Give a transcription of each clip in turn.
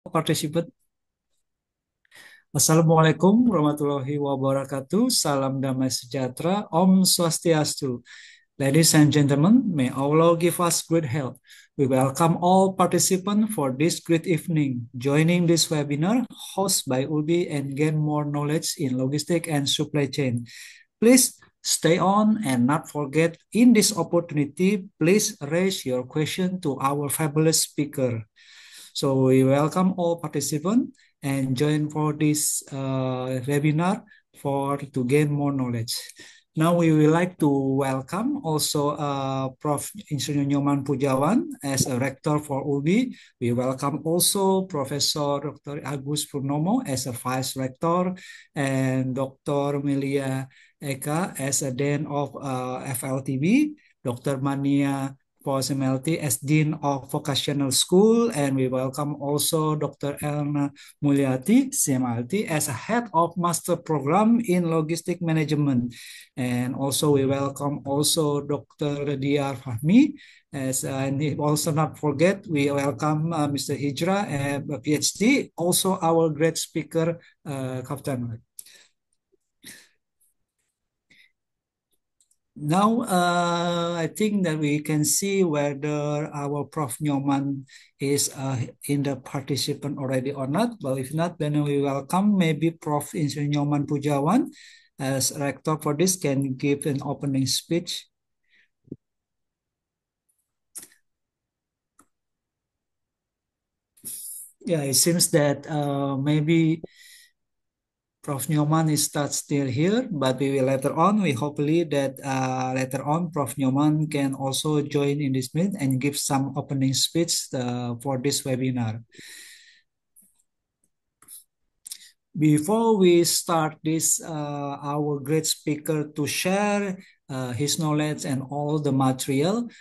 participant. Assalamualaikum warahmatullahi wabarakatuh. Salam damai sejahtera. Om Swastiastu. Ladies and gentlemen, may Allah give us great health. We welcome all participants for this great evening, joining this webinar hosted by ULBI and gain more knowledge in logistic and supply chain. Please stay on and not forget, in this opportunity, please raise your question to our fabulous speaker. So we welcome all participants and join for this webinar to gain more knowledge. Now we would like to welcome also Prof. Insinyur Nyoman Pujawan as a rector for ULBI. We welcome also Professor Dr. Agus Purnomo as a vice rector and Dr. Melia Eka as a dean of FLTB, Dr. Mania Posimilti as Dean of Vocational School, and we welcome also Dr. Elna Mulyati, CMLT, as a Head of Master Program in Logistic Management. And also we welcome also Dr. Diyar Fahmi, and also not forget, we welcome Mr. Hijra, a PhD, also our great speaker, Kapten. Now, I think that we can see whether our Prof. Nyoman is in the participant already or not. But if not, then we welcome maybe Prof. Insinyur Nyoman Pujawan as rector for this can give an opening speech. Yeah, it seems that maybe Prof. Nyoman is not still here, but we will later on. We hopefully that later on Prof. Nyoman can also join in this meeting and give some opening speech for this webinar. Before we start this, our great speaker to share his knowledge and all the material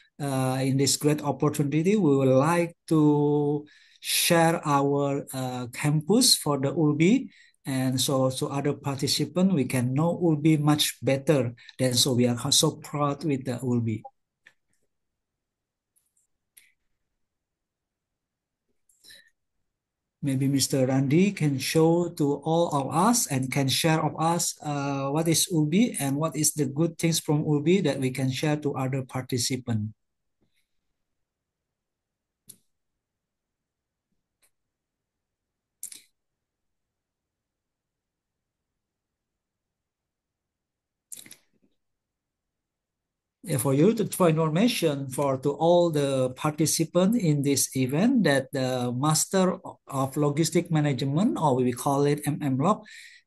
in this great opportunity, we would like to share our campus for the ULBI. And so other participants, we can know ULBI much better. Then so we are so proud with the ULBI. Maybe Mr. Randi can show to all of us and can share of us what is ULBI and what is the good things from ULBI that we can share to other participants. For you for information to all the participants in this event, that the Master of Logistic Management, or we call it MMLOG,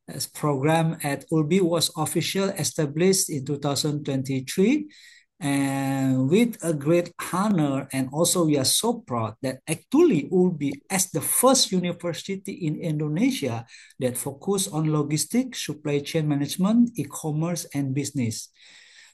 as program at ULBI was officially established in 2023, and with a great honor, and also we are so proud that actually ULBI as the first university in Indonesia that focus on logistics, supply chain management, e-commerce, and business.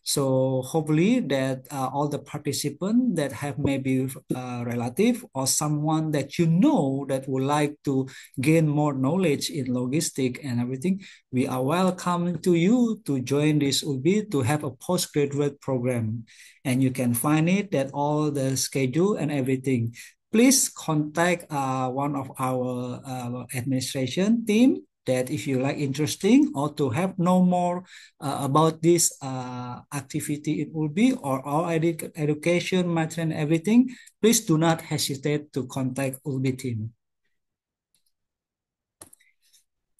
So hopefully that all the participants that have maybe a relative or someone that you know that would like to gain more knowledge in logistics and everything, we are welcome to you to join this ULBI to have a postgraduate program. And you can find it at all the schedule and everything. Please contact one of our administration team that if you like interesting or to have know more about this activity in ULBI or our education material and everything, please do not hesitate to contact ULBI team.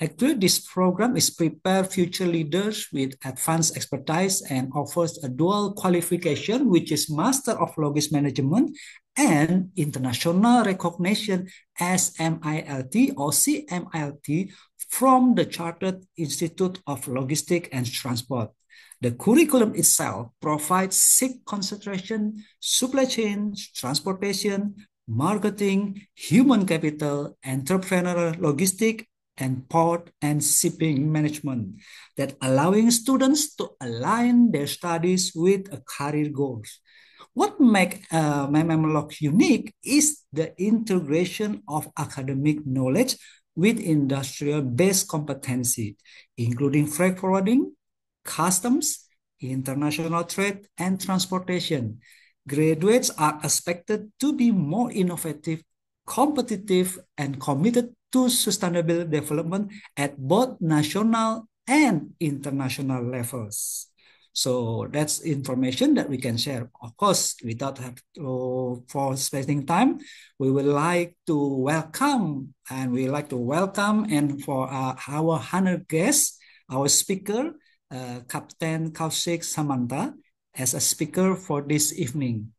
Actually, this program is prepare future leaders with advanced expertise and offers a dual qualification, which is Master of Logistics Management and international recognition as MILT or CMILT from the Chartered Institute of Logistics and Transport. The curriculum itself provides 6 concentration: supply chain, transportation, marketing, human capital, entrepreneurial logistics, and port and shipping management, that allowing students to align their studies with a career goals. What makes MMLOG unique is the integration of academic knowledge with industrial-based competency, including freight forwarding, customs, international trade, and transportation. Graduates are expected to be more innovative, competitive, and committed to sustainable development at both national and international levels. So that's information that we can share. Of course, without have to, for spending time, we would like to welcome and for our honored guest, our speaker, Captain Kaushik Samanta, as a speaker for this evening.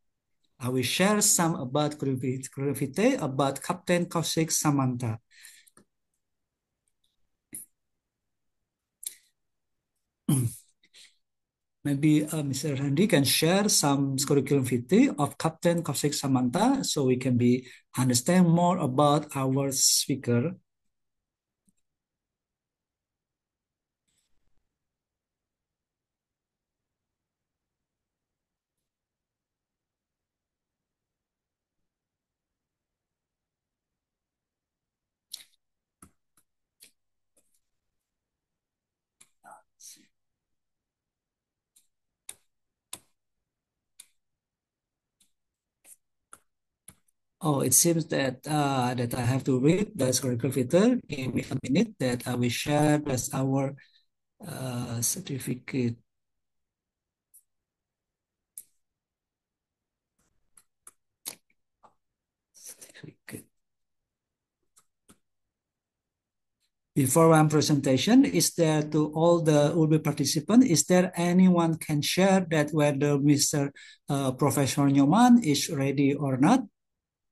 I will share some about curiosity about Captain Kaushik Samanta. Maybe Mr. Randy can share some curriculum vitae of Captain Kaushik Samanta so we can understand more about our speaker. Oh, it seems that that I have to read the curriculum vitae. Give me a minute that I will share as our certificate. Before one presentation, is there to all the ULBI participants, is there anyone can share that whether Mr. Professor Nyoman is ready or not?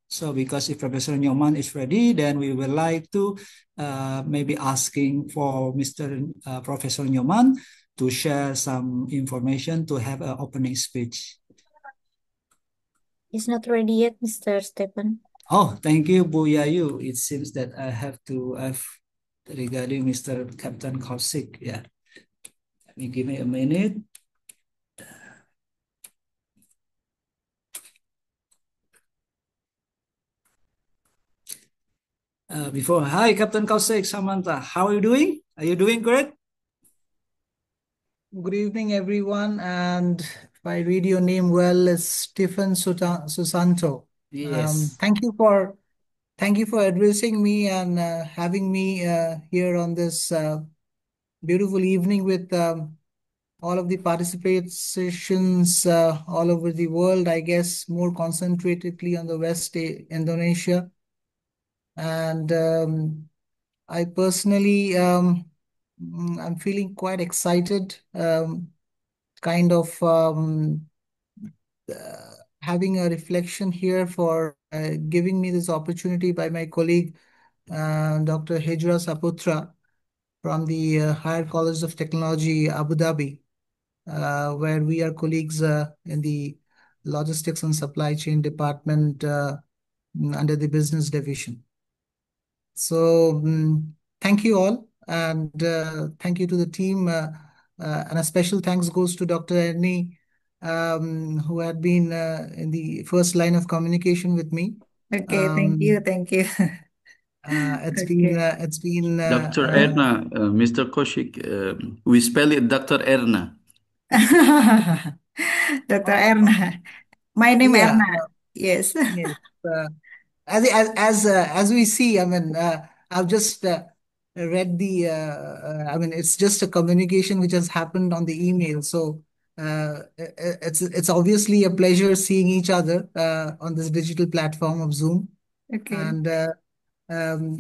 So because if Professor Nyoman is ready, then we would like to maybe asking for Mr. Professor Nyoman to share some information to have an opening speech. He's not ready yet, Mr. Stephen. Oh, thank you, Bu Yayu. It seems that I have to have regarding Mr. Captain Kaushik. Yeah. Let me give me a minute. Hi, Captain Kaushik, Samanta. How are you doing? Are you doing great? Good evening, everyone. And if I read your name well, it's Stephen Susanto. Yes. Thank you for addressing me and having me here on this beautiful evening with all of the participations all over the world. I guess more concentratedly on the Indonesia. And I personally, I'm feeling quite excited, kind of having a reflection here for giving me this opportunity by my colleague, Dr. Hijra Saputra from the Higher College of Technology, Abu Dhabi, where we are colleagues in the Logistics and Supply Chain Department under the Business Division. So thank you all, and thank you to the team. And a special thanks goes to Dr. Ernie, who had been in the first line of communication with me. Okay, thank you. It's been Dr. Erna, Mr. Kaushik, we spell it Dr. Erna. Dr. Erna. My name yeah, Erna. Yes. yes. As we see, I mean, I've just read the. I mean, it's just a communication which has happened on the email. So it's obviously a pleasure seeing each other on this digital platform of Zoom, Okay. and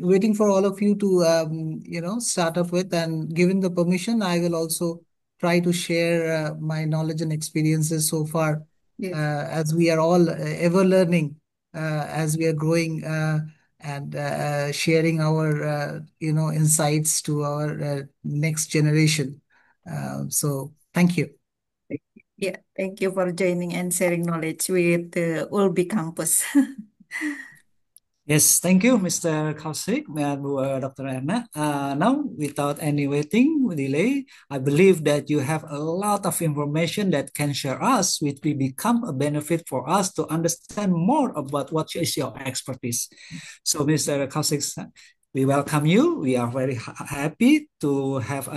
waiting for all of you to start up with. And given the permission, I will also try to share my knowledge and experiences so far, Yes. as we are all ever learning as we are growing and sharing our insights to our next generation. So thank you. Yeah, thank you for joining and sharing knowledge with the ULBI campus. Yes, thank you, Mr. Kaushik and Dr. Erna. Now, without any waiting delay, I believe that you have a lot of information that can share us, which will become a benefit for us to understand more about what is your expertise. So, Mr. Kaushik, we welcome you. We are very happy to have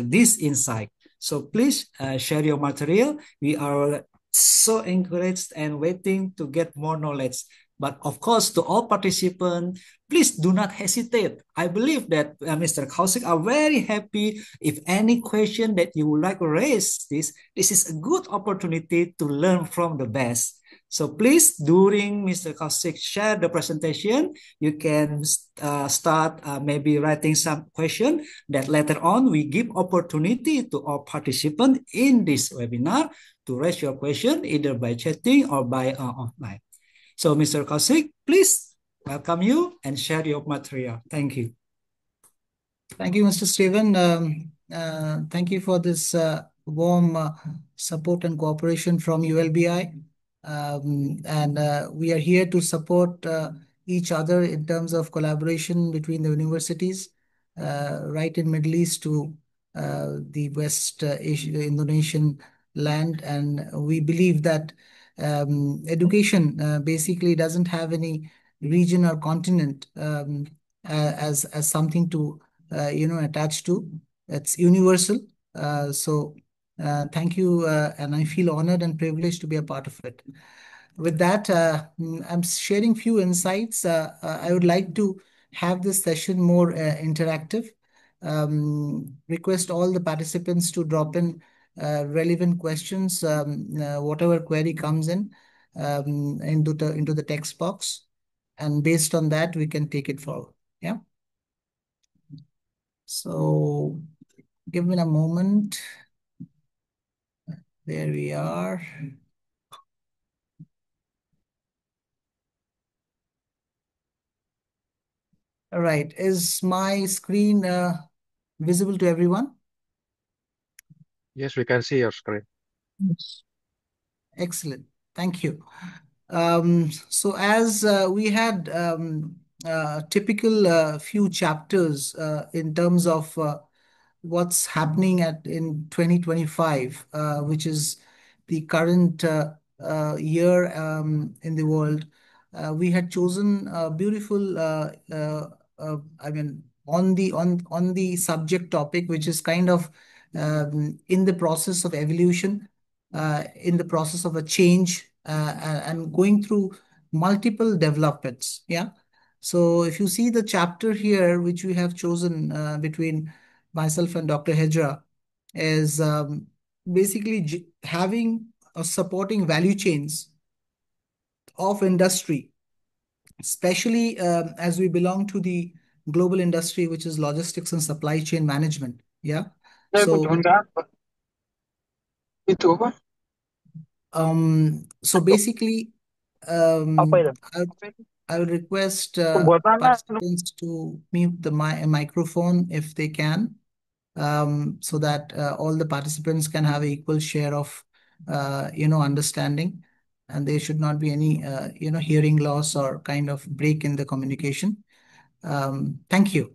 this insight. So please share your material. We are so encouraged and waiting to get more knowledge. But of course, to all participants, please do not hesitate. I believe that Mr. Kaushik are very happy if any question that you would like to raise. This is a good opportunity to learn from the best. So please, during Mr. Kaushik share the presentation, you can start maybe writing some question that later on we give opportunity to all participants in this webinar to raise your question either by chatting or by offline. So, Mr. Kaushik, please welcome you and share your material. Thank you. Thank you, Mr. Steven. Thank you for this warm support and cooperation from ULBI. And we are here to support each other in terms of collaboration between the universities, right in Middle East to the West Asia, Indonesian land. And we believe that education basically doesn't have any region or continent as something to attach to. It's universal. So thank you, and I feel honored and privileged to be a part of it. With that, I'm sharing few insights. I would like to have this session more interactive. Request all the participants to drop in relevant questions, whatever query comes in into the text box, and based on that, we can take it forward. Yeah. So give me a moment. There we are. All right. Is my screen visible to everyone? Yes, we can see your screen. Yes. Excellent. Thank you. So as we had typical few chapters in terms of what's happening in 2025, which is the current year in the world. We had chosen a beautiful, I mean, on the subject topic, which is kind of in the process of evolution, in the process of a change, and going through multiple developments. Yeah. So if you see the chapter here, which we have chosen between myself and Dr. Hejra, is basically having or supporting value chains of industry, especially as we belong to the global industry, which is logistics and supply chain management. Yeah. So, Itu apa? so basically, Apa itu? I would request Pembuatan participants to mute the microphone if they can, so that all the participants can have an equal share of, understanding, and there should not be any, hearing loss or kind of break in the communication. Thank you.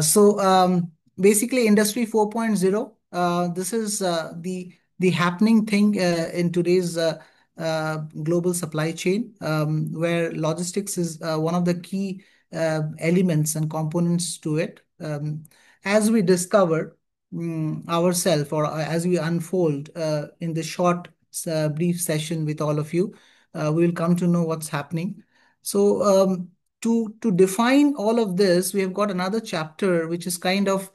So basically, Industry 4.0, this is the happening thing in today's global supply chain, where logistics is one of the key elements and components to it. As we discover ourselves, or as we unfold in the short, brief session with all of you, we will come to know what's happening. So to define all of this, we have got another chapter which is kind of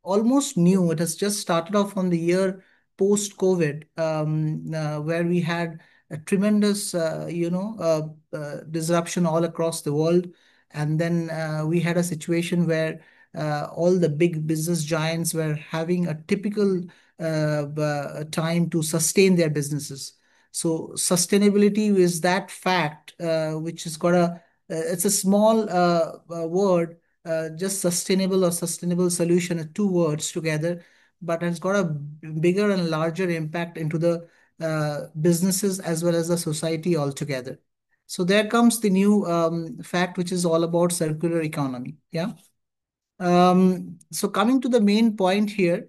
almost new. It has just started off on the year post-COVID, where we had a tremendous, disruption all across the world. And then we had a situation where all the big business giants were having a typical time to sustain their businesses. So sustainability is that fact which has got it's a small word, just sustainable or sustainable solution are two words together, but has got a bigger and larger impact into the businesses as well as the society altogether. So there comes the new fact, which is all about circular economy. Yeah. So coming to the main point here,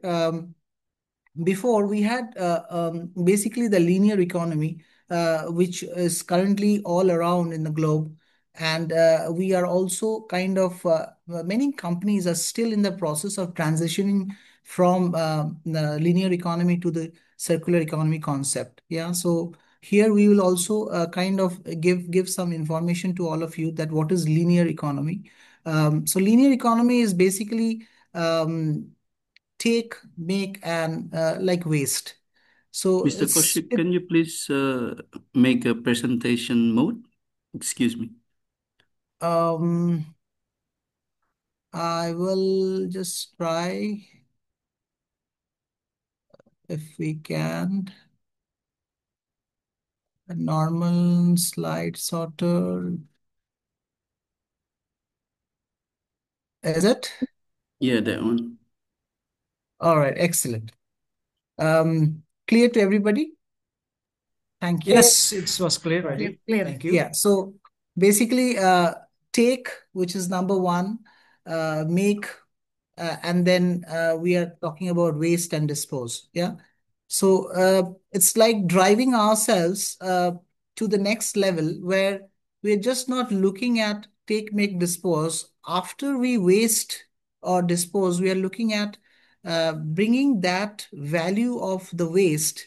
before we had basically the linear economy, which is currently all around in the globe. And we are also kind of, many companies are still in the process of transitioning from the linear economy to the circular economy concept. Yeah. So here we will also kind of give some information to all of you that what is linear economy. So linear economy is basically take, make, and like waste. So Mr. Kaushik, can you please make a presentation mode? Excuse me. I will just try if we can. A normal slide sorter. Is it? Yeah, that one. All right, excellent. Clear to everybody? Thank you. Yes, it was clear already. Clear. Thank you. Yeah, so basically, take, which is number one, make, and then we are talking about waste and dispose. Yeah. So it's like driving ourselves to the next level where we're just not looking at take, make, dispose. After we waste or dispose, we are looking at bringing that value of the waste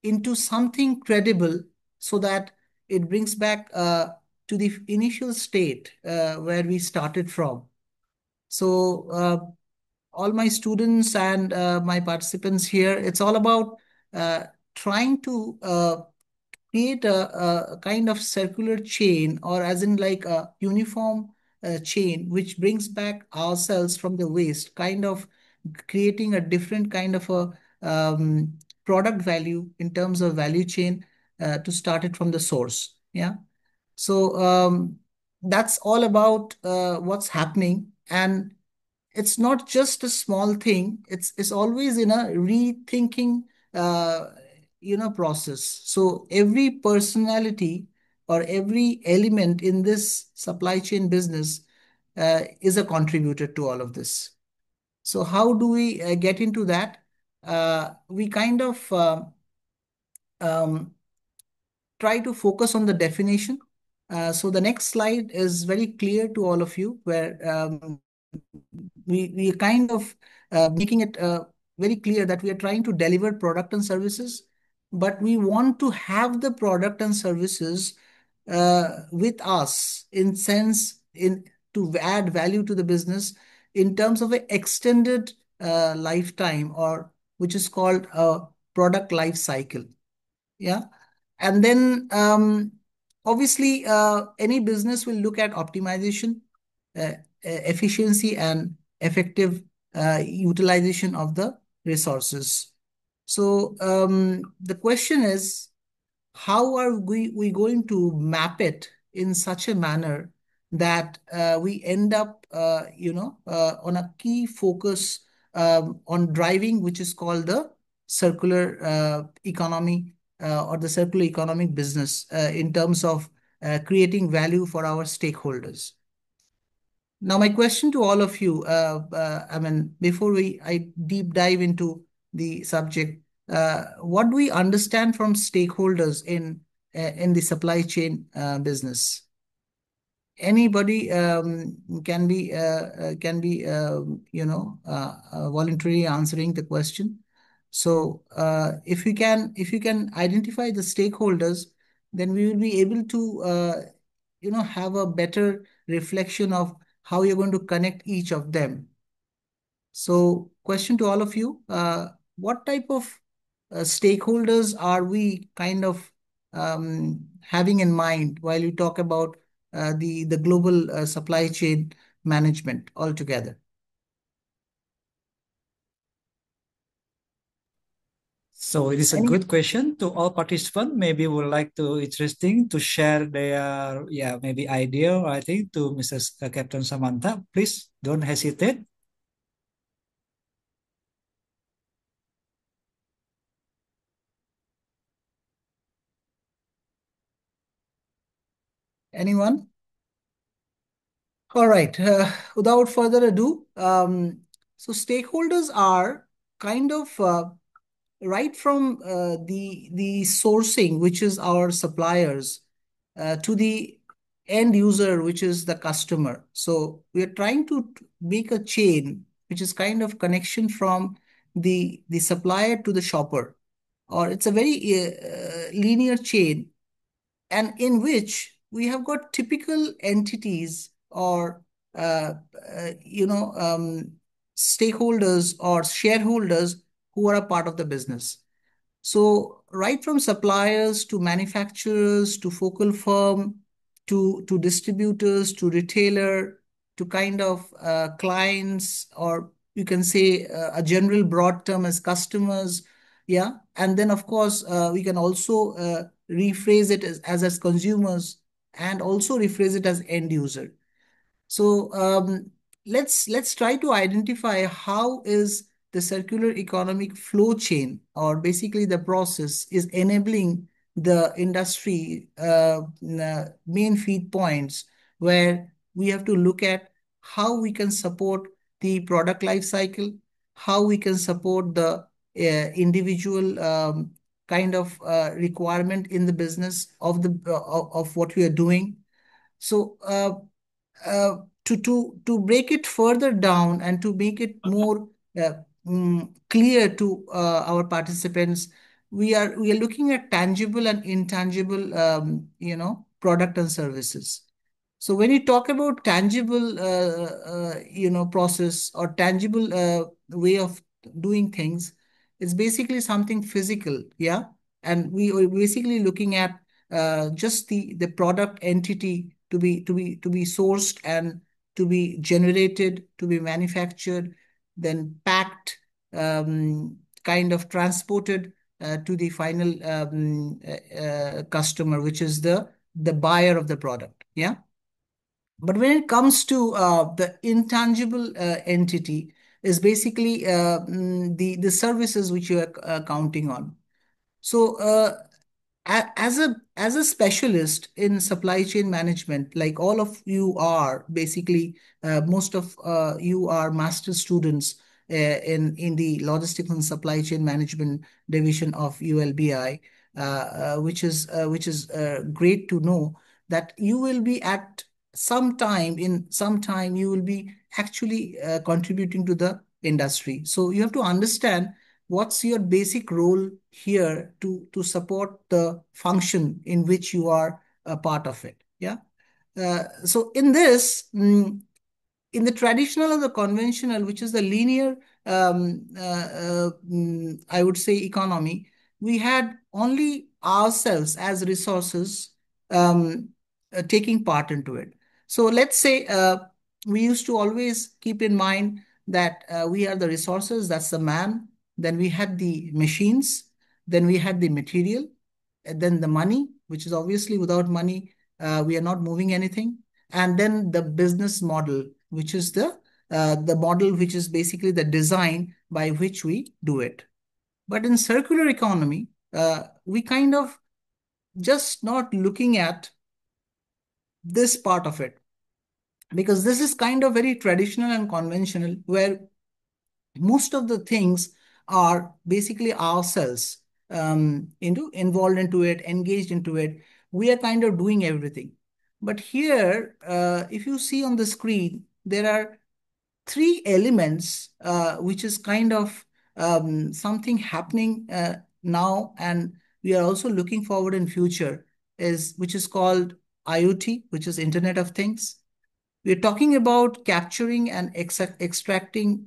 into something credible so that it brings back to the initial state where we started from. So all my students and my participants here, it's all about uh, trying to create a kind of circular chain, or as in like a uniform chain, which brings back ourselves from the waste, kind of creating a different kind of a product value in terms of value chain to start it from the source. Yeah. So that's all about what's happening. And it's not just a small thing, it's always in a rethinking uh, process. So every personality or every element in this supply chain business is a contributor to all of this. So how do we get into that? We kind of um, try to focus on the definition. So the next slide is very clear to all of you, where we kind of making it very clear that we are trying to deliver product and services, but we want to have the product and services with us in sense in to add value to the business in terms of an extended lifetime, or which is called a product life cycle. Yeah. And then obviously any business will look at optimization, efficiency, and effective utilization of the resources. So the question is, how are we going to map it in such a manner that we end up, on a key focus on driving, which is called the circular economy or the circular economic business in terms of creating value for our stakeholders. Now, my question to all of you, I mean, before I deep dive into the subject, what do we understand from stakeholders in the supply chain business? Anybody can be voluntarily answering the question. So if you can identify the stakeholders, then we will be able to have a better reflection of how you're going to connect each of them. So question to all of you, what type of stakeholders are we kind of having in mind while you talk about the global supply chain management altogether? So it is a good question to all participants. Maybe would like to interesting to share their maybe idea. I think to Mrs. Captain Samanta, please don't hesitate. Anyone? All right. Without further ado, so stakeholders are kind of right from the sourcing, which is our suppliers, to the end user, which is the customer. So we are trying to make a chain, which is kind of connection from the supplier to the shopper. or it's a very linear chain, and in which we have got typical entities or uh, you know stakeholders or shareholders who are a part of the business. So right from suppliers to manufacturers to focal firm to distributors to retailer to kind of clients, or you can say a general broad term as customers. Yeah. And then of course we can also rephrase it as consumers, and also rephrase it as end user. So let's try to identify how is the circular economic flow chain, or basically the process, is enabling the industry main feed points, where we have to look at how we can support the product life cycle, how we can support the individual kind of requirement in the business of of what we are doing. So to break it further down and to make it more uh, clear to our participants, we are looking at tangible and intangible, product and services. So when you talk about tangible, process or tangible way of doing things, it's basically something physical, yeah. And we are basically looking at just the product entity to be sourced and to be generated, to be manufactured, then packed, kind of transported to the final customer, which is the buyer of the product, yeah. But when it comes to the intangible entity, is basically the services which you are counting on. So as a specialist in supply chain management, like all of you are basically, most of you are master students in the logistics and supply chain management division of ULBI, which is great to know that you will be at some time you will be actually contributing to the industry. So you have to understand what's your basic role here to support the function in which you are a part of it. Yeah. So in this, in the traditional or the conventional, which is the linear, I would say, economy, we had only ourselves as resources taking part into it. So let's say we used to always keep in mind that we are the resources, that's the man, then we had the machines, then we had the material, and then the money, which is obviously without money, we are not moving anything. And then the business model, which is the model which is basically the design by which we do it. But in circular economy, we kind of just not looking at this part of it, because this is kind of very traditional and conventional, where most of the things are basically ourselves involved into it, engaged into it. We are kind of doing everything. But here, if you see on the screen, there are three elements, which is kind of something happening now, and we are also looking forward in future, which is called IoT, which is Internet of Things. We're talking about capturing and extracting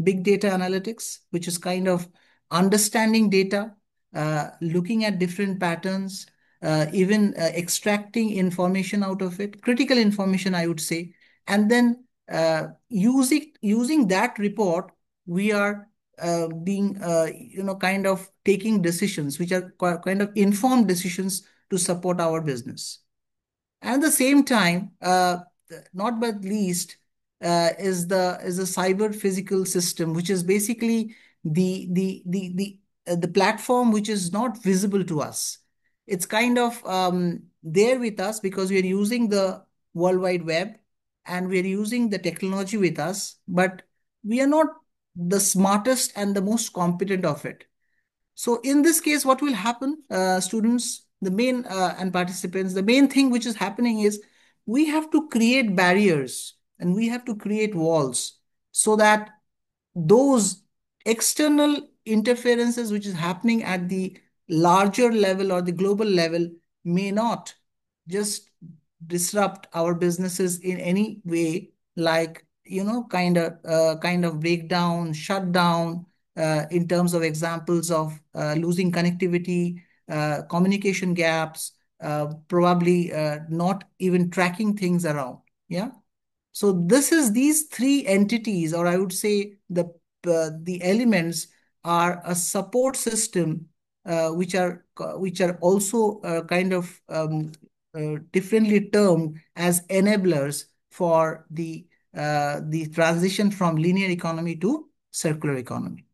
big data analytics, which is kind of understanding data, looking at different patterns, even extracting information out of it, critical information, I would say. And then using that report, we are being, kind of taking decisions, which are kind of informed decisions to support our business. And at the same time, not but least, is the cyber physical system, which is basically the platform which is not visible to us. It's kind of there with us because we are using the World Wide Web and we are using the technology with us, but we are not the smartest and the most competent of it. So in this case, what will happen, students, the main and participants, the main thing which is happening is we have to create barriers and we have to create walls so that those external interferences which is happening at the larger level or the global level may not just disrupt our businesses in any way, like, kind of breakdown, shutdown, in terms of examples of losing connectivity, communication gaps, probably not even tracking things around. Yeah. So this is these three entities, or I would say the elements are a support system, which are also kind of differently termed as enablers for the transition from linear economy to circular economy.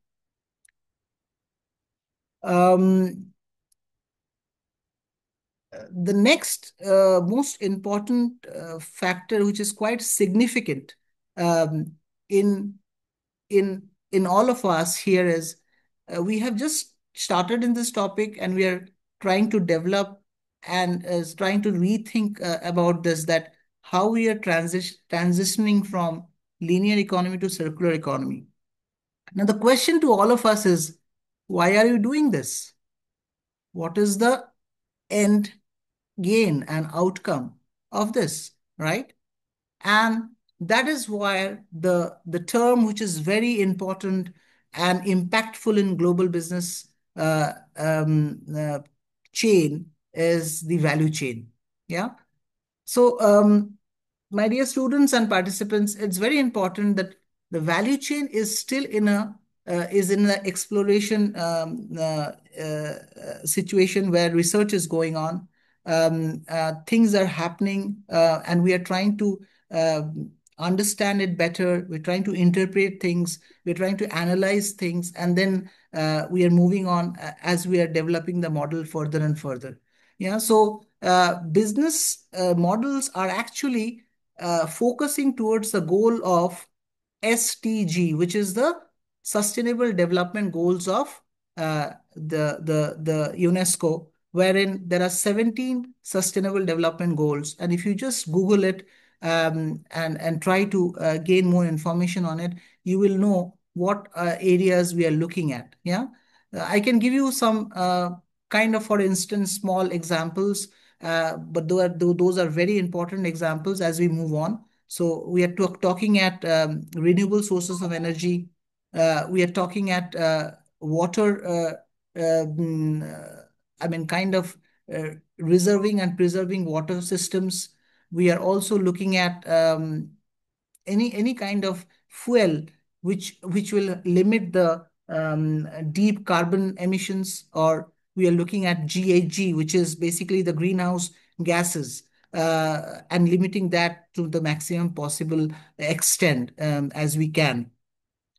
The next most important factor, which is quite significant in in all of us here, is we have just started in this topic, and we are trying to develop and trying to rethink about this, that how we are transitioning from linear economy to circular economy. Now, the question to all of us is, why are you doing this? What is the end gain and outcome of this, right? And that is why the term which is very important and impactful in global business chain is the value chain. Yeah. So, my dear students and participants, it's very important that the value chain is still in the exploration situation where research is going on. Things are happening, and we are trying to understand it better. We're trying to interpret things. We're trying to analyze things, and then we are moving on as we are developing the model further and further. Yeah. So business models are actually focusing towards the goal of SDG, which is the Sustainable Development Goals of the UNESCO, wherein there are 17 Sustainable Development Goals. And if you just Google it and try to gain more information on it, you will know what areas we are looking at. Yeah, I can give you some kind of, for instance, small examples, but those are very important examples as we move on. So we are talking at renewable sources of energy. We are talking at water. Kind of reserving and preserving water systems. We are also looking at any kind of fuel which will limit the deep carbon emissions, or we are looking at GHG, which is basically the greenhouse gases, and limiting that to the maximum possible extent as we can.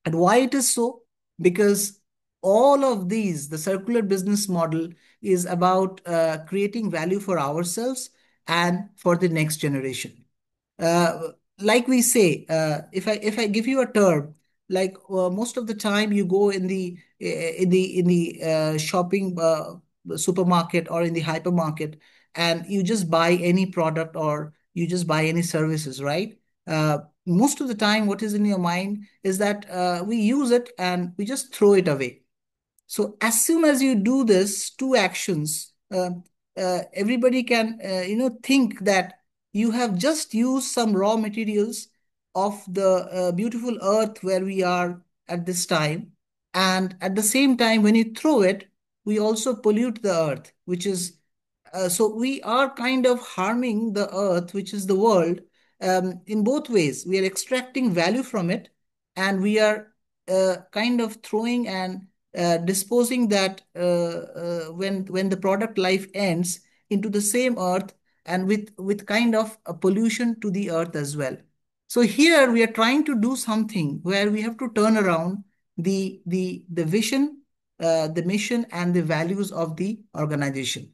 And why it is so? Because all of these, the circular business model is about creating value for ourselves and for the next generation. Like we say, if I give you a term, like most of the time you go in the shopping supermarket or in the hypermarket, and you just buy any product or you just buy any services, right? Most of the time, what is in your mind is that we use it and we just throw it away. So as soon as you do this two actions, everybody can think that you have just used some raw materials of the beautiful earth where we are at this time, and at the same time, when you throw it, we also pollute the earth, which is so we are kind of harming the earth, which is the world, in both ways. We are extracting value from it, and we are kind of throwing and disposing that when the product life ends into the same earth, and with kind of a pollution to the earth as well. So here we are trying to do something where we have to turn around the vision, the mission, and the values of the organization.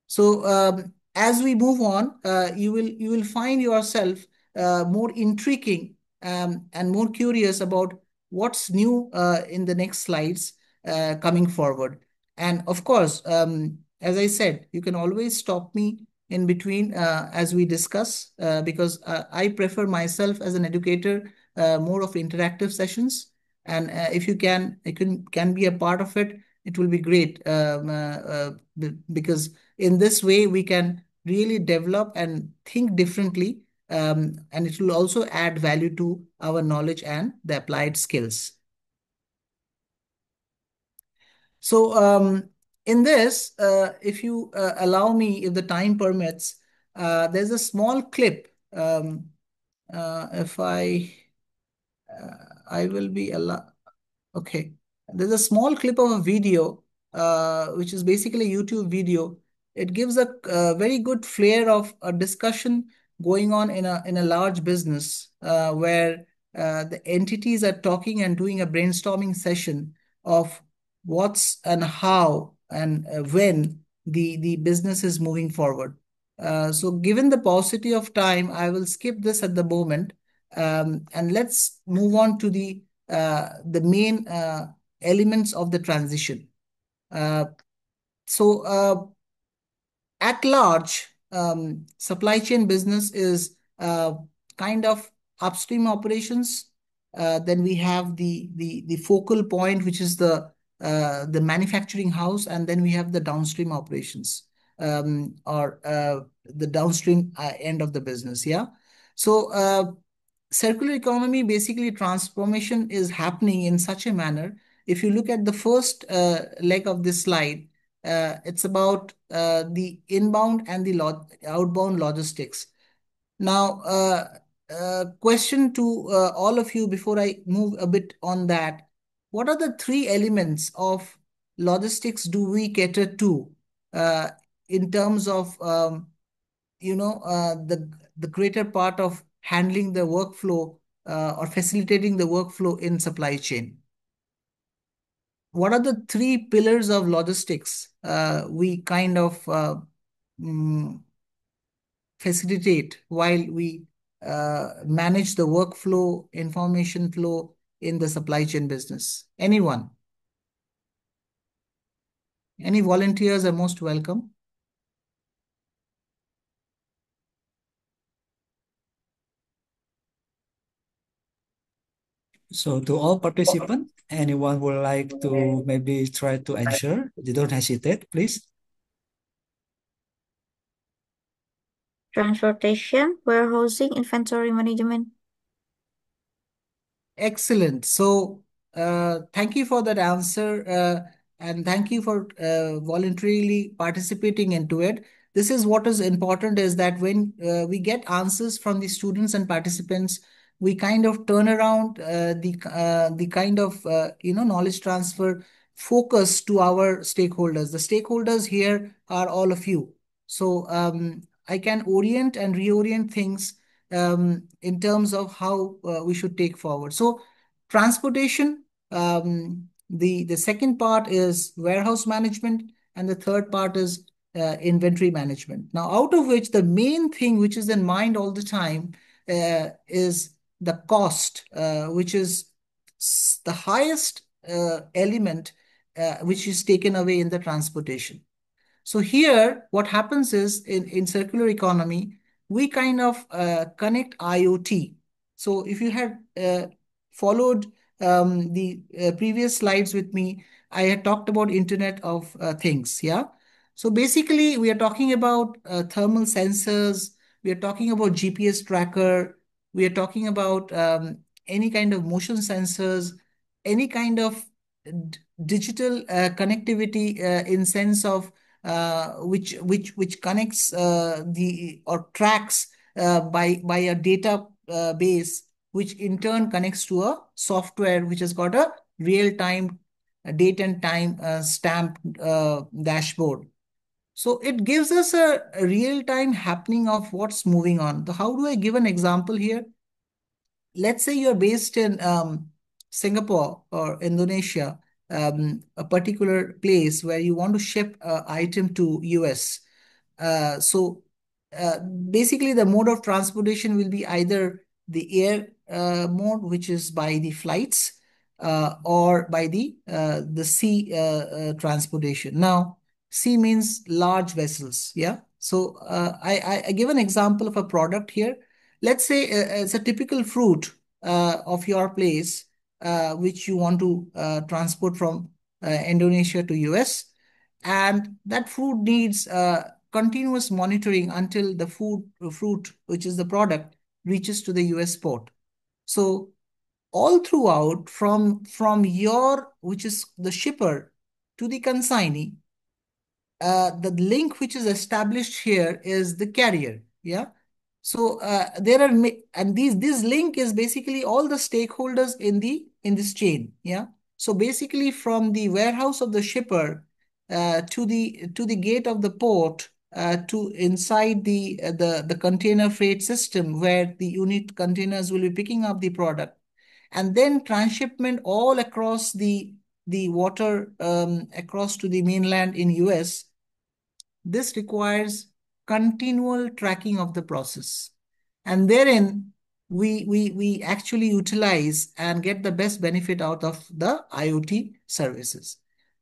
So as we move on, you will find yourself more intriguing and more curious about what's new in the next slides coming forward. And of course, as I said, you can always stop me in between as we discuss, because I prefer myself as an educator more of interactive sessions. And if you can be a part of it, it will be great, because in this way we can really develop and think differently, and it will also add value to our knowledge and the applied skills. So in this, if you allow me, if the time permits, there's a small clip. If I will be allowed. Okay. There's a small clip of a video, which is basically a YouTube video. It gives a very good flair of a discussion going on in a large business, where the entities are talking and doing a brainstorming session of what's and how and when the business is moving forward. So given the paucity of time, I will skip this at the moment, and let's move on to the main elements of the transition. So at large, supply chain business is kind of upstream operations. Then we have the focal point, which is the manufacturing house, and then we have the downstream operations, or the downstream end of the business. Yeah. So circular economy, basically transformation is happening in such a manner. If you look at the first leg of this slide, it's about the inbound and the outbound logistics. Now, question to all of you before I move a bit on that. What are the three elements of logistics do we cater to uh, in terms of the greater part of handling the workflow, or facilitating the workflow in supply chain? What are the three pillars of logistics we kind of mm, facilitate while we manage the workflow, information flow in the supply chain business? Anyone? Any volunteers are most welcome. So to all participants, anyone would like to maybe try to answer? You don't hesitate, please. Transportation, warehousing, inventory management. Excellent. So, thank you for that answer, and thank you for voluntarily participating into it. This is what is important, is that when we get answers from the students and participants, we kind of turn around the kind of knowledge transfer focus to our stakeholders. The stakeholders here are all of you. So I can orient and reorient things in terms of how we should take forward. So transportation, the second part is warehouse management, and the third part is inventory management. Now, out of which the main thing which is in mind all the time is the cost, which is the highest element which is taken away in the transportation. So here, what happens is in circular economy, we kind of connect IoT. So if you had followed the previous slides with me, I had talked about Internet of Things. Yeah. So basically, we are talking about thermal sensors. We are talking about GPS tracker. We are talking about any kind of motion sensors, any kind of digital connectivity in sense of which connects the or tracks by a data base, which in turn connects to a software which has got a real-time date and time stamp dashboard. So it gives us a real-time happening of what's moving on. How do I give an example here? Let's say you're based in Singapore or Indonesia, a particular place where you want to ship an item to US. So basically, the mode of transportation will be either the air mode, which is by the flights, or by the sea transportation. Now, sea means large vessels. Yeah. So I give an example of a product here. Let's say it's a typical fruit of your place. which you want to transport from Indonesia to US. And that food needs continuous monitoring until the fruit, which is the product, reaches to the US port. So all throughout, from your, which is the shipper, to the consignee, the link which is established here is the carrier. Yeah. So there are and this link is basically all the stakeholders in this chain. Yeah. So basically from the warehouse of the shipper to the gate of the port to inside the container freight system where the unit containers will be picking up the product, and then transshipment all across the water across to the mainland in US. This requires continual tracking of the process. And therein, we actually utilize and get the best benefit out of the IoT services.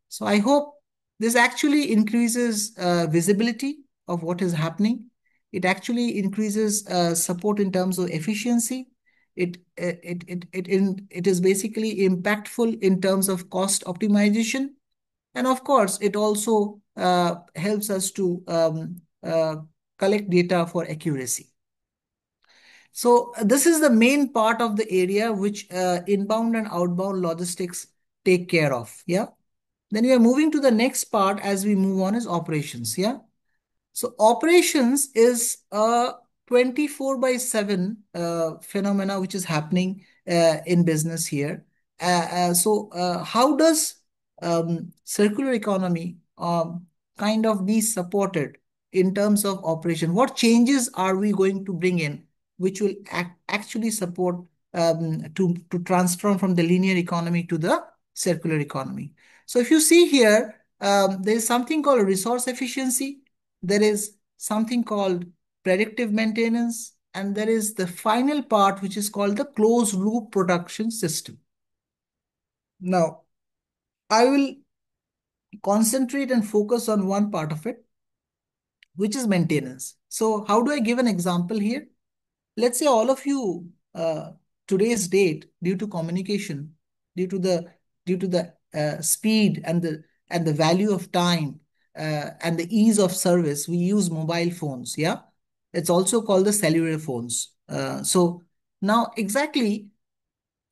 So I hope this actually increases visibility of what is happening. It actually increases support in terms of efficiency. It is basically impactful in terms of cost optimization. And of course, it also helps us to collect data for accuracy. So this is the main part of the area which inbound and outbound logistics take care of. Yeah. Then we are moving to the next part as we move on is operations. Yeah. So operations is a 24/7 phenomena which is happening in business here. How does circular economy kind of be supported in terms of operation? What changes are we going to bring in which will actually support to transform from the linear economy to the circular economy? So if you see here, there is something called resource efficiency. There is something called predictive maintenance, and there is the final part, which is called the closed loop production system. Now, I will concentrate and focus on one part of it, which is maintenance. So how do I give an example here? Let's say all of you, today's date, due to communication, due to the speed and the value of time and the ease of service, we use mobile phones. Yeah, it's also called the cellular phones. So now exactly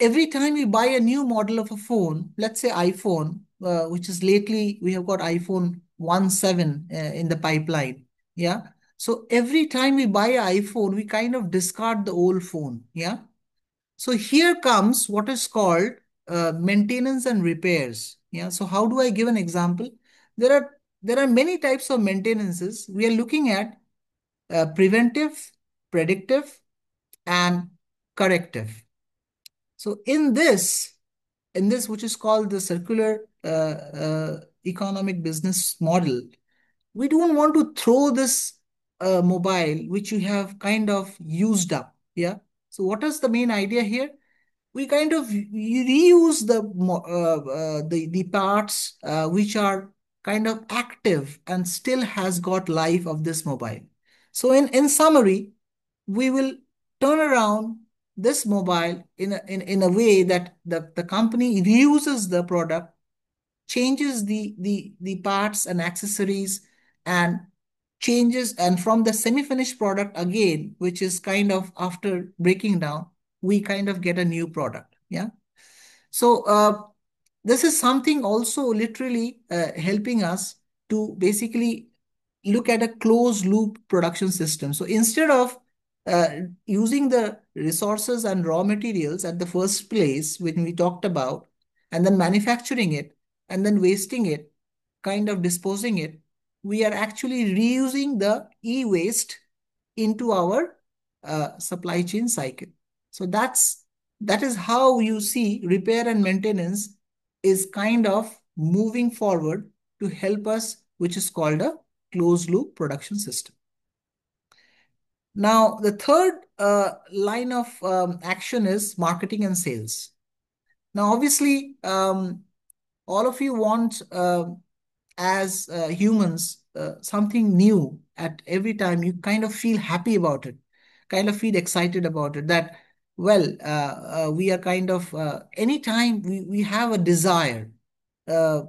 every time we buy a new model of a phone, let's say iPhone, which is lately we have got iPhone 17 in the pipeline. Yeah. So every time we buy an iPhone, we kind of discard the old phone. Yeah. So here comes what is called maintenance and repairs. Yeah. So how do I give an example? There are many types of maintenances. We are looking at preventive, predictive, and corrective. So in this, which is called the circular economic business model, we don't want to throw this mobile which you have kind of used up. Yeah. So what is the main idea here? We kind of reuse the parts which are kind of active and still has got life of this mobile. So in summary, we will turn around this mobile in a way that the company reuses the product, changes the parts and accessories, and changes, and from the semi-finished product again, which is kind of after breaking down, we kind of get a new product. Yeah. So this is something also literally helping us to basically look at a closed loop production system. So instead of using the resources and raw materials at the first place, when we talked about, and then manufacturing it, and then wasting it, kind of disposing it, we are actually reusing the e-waste into our supply chain cycle. So that is how you see repair and maintenance is kind of moving forward to help us, which is called a closed loop production system. Now, the third line of action is marketing and sales. Now, obviously, all of you want, as humans, something new at every time. You kind of feel happy about it, kind of feel excited about it, that well, we are kind of, anytime we have a desire uh,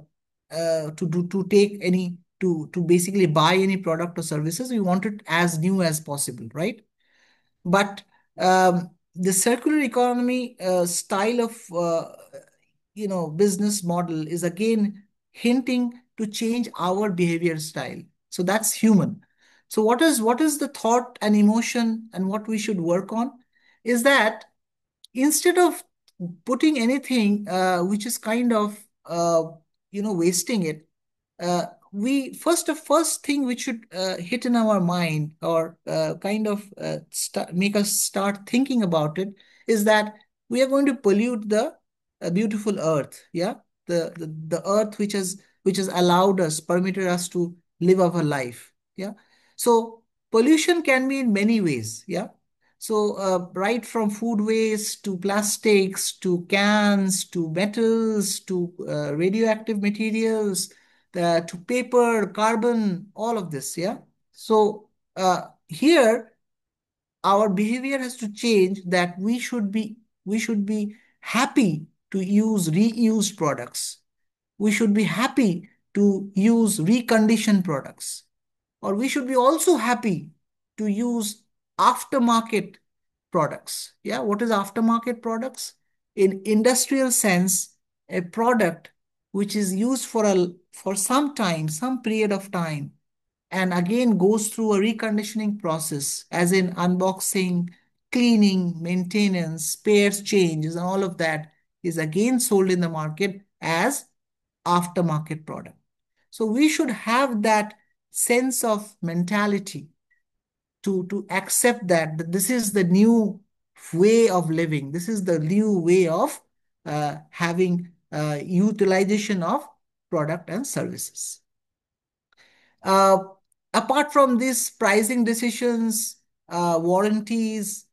to take any, to basically buy any product or services, we want it as new as possible, right? But the circular economy style of business model is again hinting to change our behavior style. So that's human. So what is the thought and emotion and what we should work on is that instead of putting anything which is kind of wasting it, we first thing which should hit in our mind or kind of make us start thinking about it is that we are going to pollute the beautiful earth, yeah, the earth which has allowed us, permitted us to live our life, yeah. So pollution can be in many ways, yeah. So, right from food waste to plastics to cans to metals to radioactive materials to paper, carbon, all of this, yeah. So, here our behavior has to change that we should be happy to use reused products. We should be happy to use reconditioned products, or we should be also happy to use aftermarket products. Yeah, what is aftermarket products? In industrial sense, a product which is used for some time, some period of time, and again goes through a reconditioning process, as in unboxing, cleaning, maintenance, spares changes, and all of that is again sold in the market as aftermarket product. So we should have that sense of mentality to accept that this is the new way of living. This is the new way of having utilization of product and services. Uh, Apart from these pricing decisions, warranties,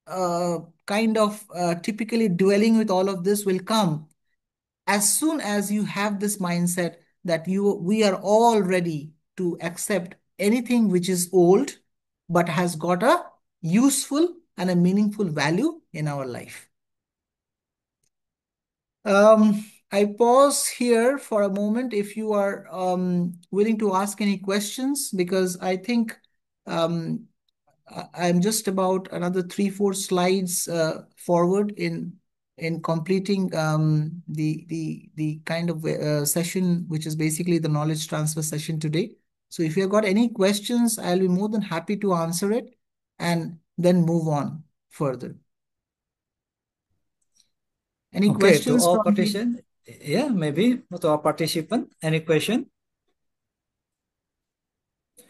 kind of typically dwelling with all of this will come as soon as you have this mindset that we are all ready to accept anything which is old but has got a useful and a meaningful value in our life. I pause here for a moment if you are willing to ask any questions, because I think I'm just about another 3-4 slides forward in completing the kind of session which is basically the knowledge transfer session today. So if you've got any questions, I'll be more than happy to answer it and then move on further. Any Okay, to questions all from the participants, yeah, maybe to all participants, any question?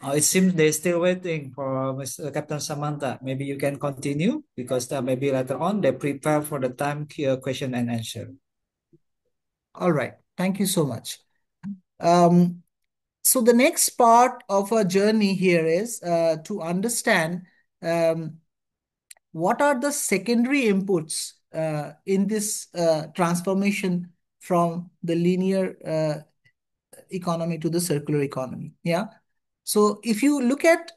It seems they're still waiting for Mr. Captain Samantha. Maybe you can continue because maybe later on they prepare for the time question and answer. All right, thank you so much. So the next part of our journey here is to understand what are the secondary inputs in this transformation from the linear economy to the circular economy. Yeah. So if you look at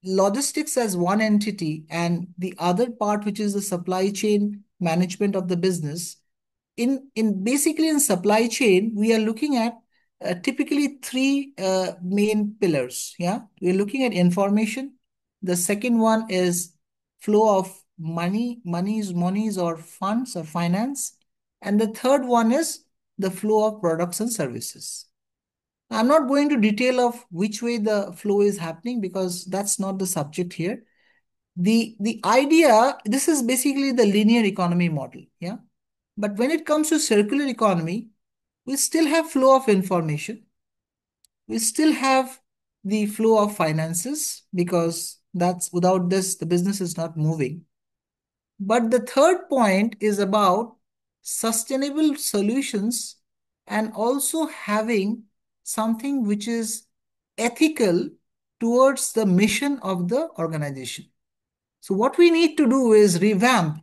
logistics as one entity and the other part, which is the supply chain management of the business, in basically in supply chain, we are looking at typically three main pillars. Yeah, we're looking at information. The second one is flow of monies or funds or finance, and the third one is the flow of products and services. I'm not going to detail of which way the flow is happening because that's not the subject here. The idea, this is basically the linear economy model. Yeah. But when it comes to circular economy, we still have flow of information. We still have the flow of finances because that's without this, the business is not moving. But the third point is about sustainable solutions and also having something which is ethical towards the mission of the organization. So what we need to do is revamp.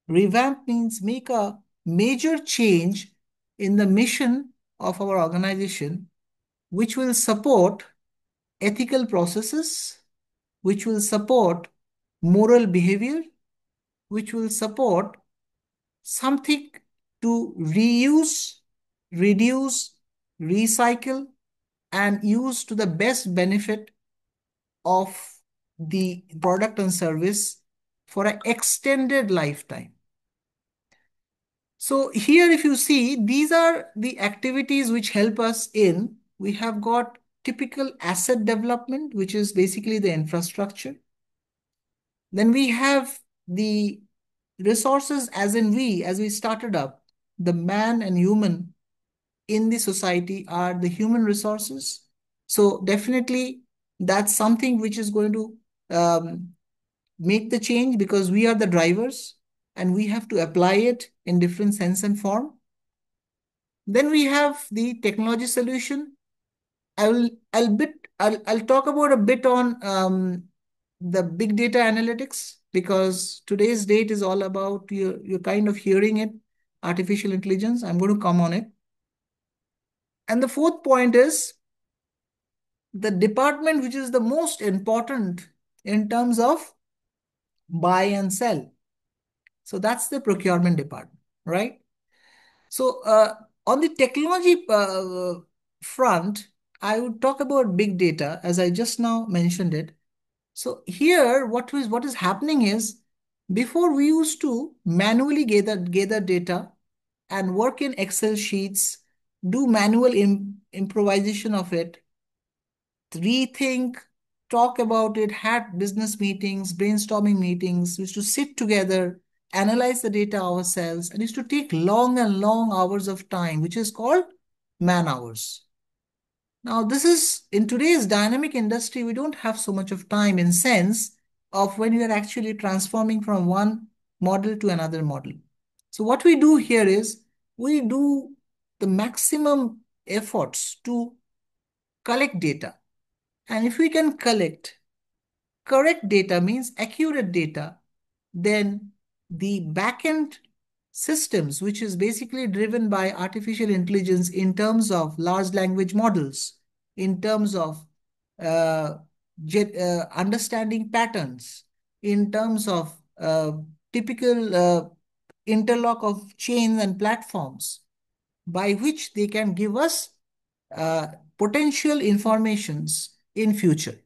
Revamp means make a major change in the mission of our organization, which will support ethical processes, which will support moral behavior, which will support something to reuse, reduce, recycle, and use to the best benefit of the product and service for an extended lifetime. So here, if you see, these are the activities which help us in. We have got typical asset development, which is basically the infrastructure. Then we have the resources, as we started up, the man and human in the society are the human resources. So definitely that's something which is going to make the change, because we are the drivers and we have to apply it in different sense and form. Then we have the technology solution. I'll talk about a bit on the big data analytics, because today's date is all about, you're kind of hearing it, artificial intelligence. I'm going to come on it. And the fourth point is the department which is the most important in terms of buy and sell. So that's the procurement department, right? So on the technology front, I would talk about big data, as I just now mentioned it. So here, what is happening is, before we used to manually gather data and work in Excel sheets, do manual improvisation of it, rethink, talk about it, had business meetings, brainstorming meetings, used to sit together, analyze the data ourselves, and used to take long and long hours of time, which is called man hours. Now, this is, in today's dynamic industry, we don't have so much of time, in sense of when we are actually transforming from one model to another model. So what we do here is, we do the maximum efforts to collect data. And if we can collect correct data, means accurate data, then the backend systems, which is basically driven by artificial intelligence in terms of large language models, in terms of understanding patterns, in terms of typical interlock of chains and platforms, by which they can give us potential informations in future.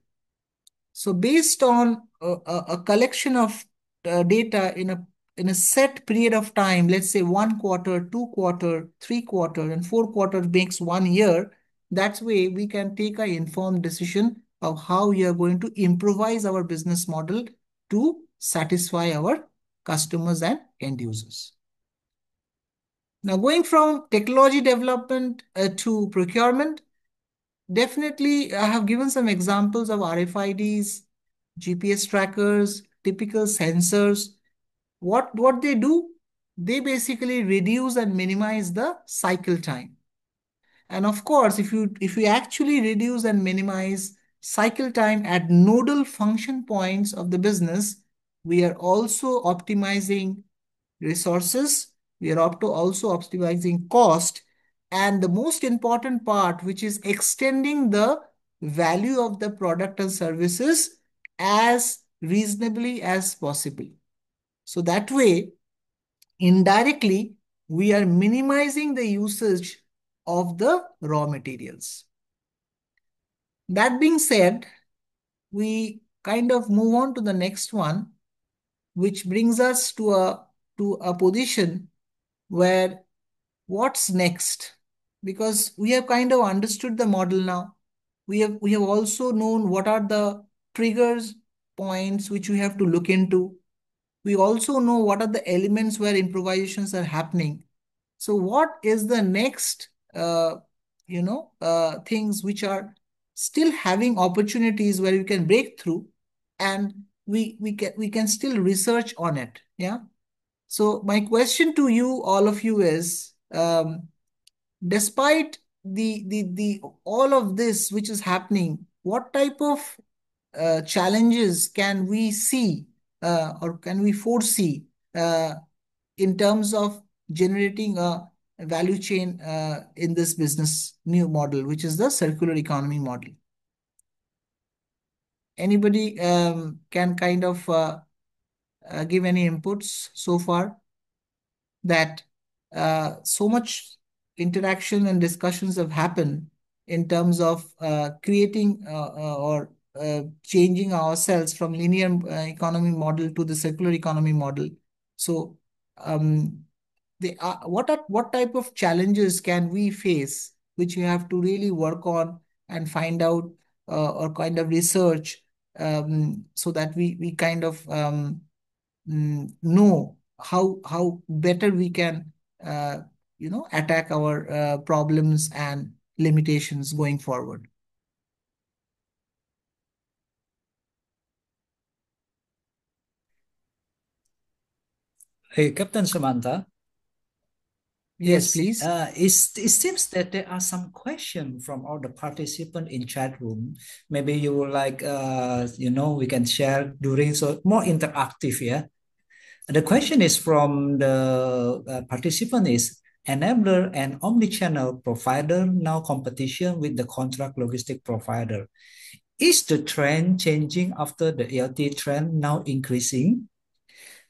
So based on a collection of data in a set period of time, let's say 1 quarter, 2 quarter, 3 quarter, and 4 quarter makes 1 year, that's way we can take an informed decision of how we are going to improvise our business model to satisfy our customers and end users. Now, going from technology development to procurement, definitely I have given some examples of RFIDs, GPS trackers, typical sensors. What they do? They basically reduce and minimize the cycle time. And of course, if you actually reduce and minimize cycle time at nodal function points of the business, we are also optimizing resources, we are also optimizing cost, and the most important part, which is extending the value of the product and services as reasonably as possible. So that way, indirectly, we are minimizing the usage of the raw materials. That being said, we kind of move on to the next one, which brings us to a position where what's next? Because we have kind of understood the model now. We have also known what are the triggers points which we have to look into. We also know what are the elements where improvisations are happening. So what is the next things which are still having opportunities where we can break through, and we can still research on it. Yeah. So my question to you, all of you, is despite the all of this which is happening, what type of challenges can we see or can we foresee in terms of generating a value chain in this business new model, which is the circular economy model? Anybody can kind of give any inputs so far, that so much interaction and discussions have happened in terms of creating or changing ourselves from linear economy model to the circular economy model. So, what type of challenges can we face, which we have to really work on and find out or kind of research, so that we kind of know how better we can attack our problems and limitations going forward. Hey, Captain Samanta. Yes, please. It seems that there are some questions from all the participants in chat room. Maybe you would like, we can share during, so more interactive, yeah. The question is from the participant is, enabler and omnichannel provider now competition with the contract logistic provider. Is the trend changing after the ELT trend now increasing?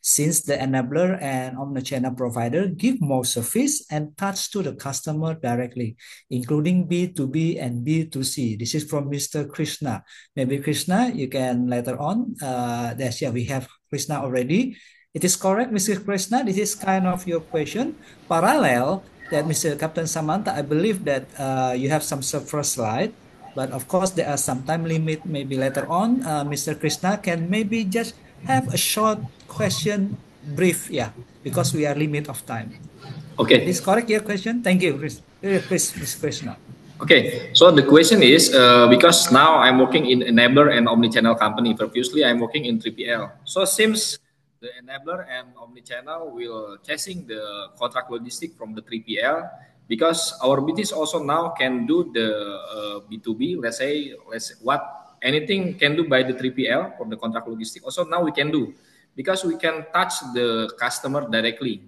Since the enabler and omnichannel provider give more service and touch to the customer directly, including B2B and B2C. This is from Mr. Krishna. Maybe Krishna, you can later on. We have Krishna already. It is correct, Mr. Krishna. This is kind of your question. Parallel that Mr. Captain Samanta, I believe that you have some first slide. But of course, there are some time limit. Maybe later on, Mr. Krishna can maybe just have a short question, brief, yeah, because we are limit of time. Okay. Is correct your question? Thank you, Ms. Krishna. Okay, so the question is, because now I'm working in enabler and omnichannel company. Previously, I'm working in 3PL. So since the enabler and omnichannel will chasing the contract logistic from the 3PL, because our business also now can do the B2B. Let's say what anything can do by the 3PL from the contract logistic. Also now we can do, because we can touch the customer directly.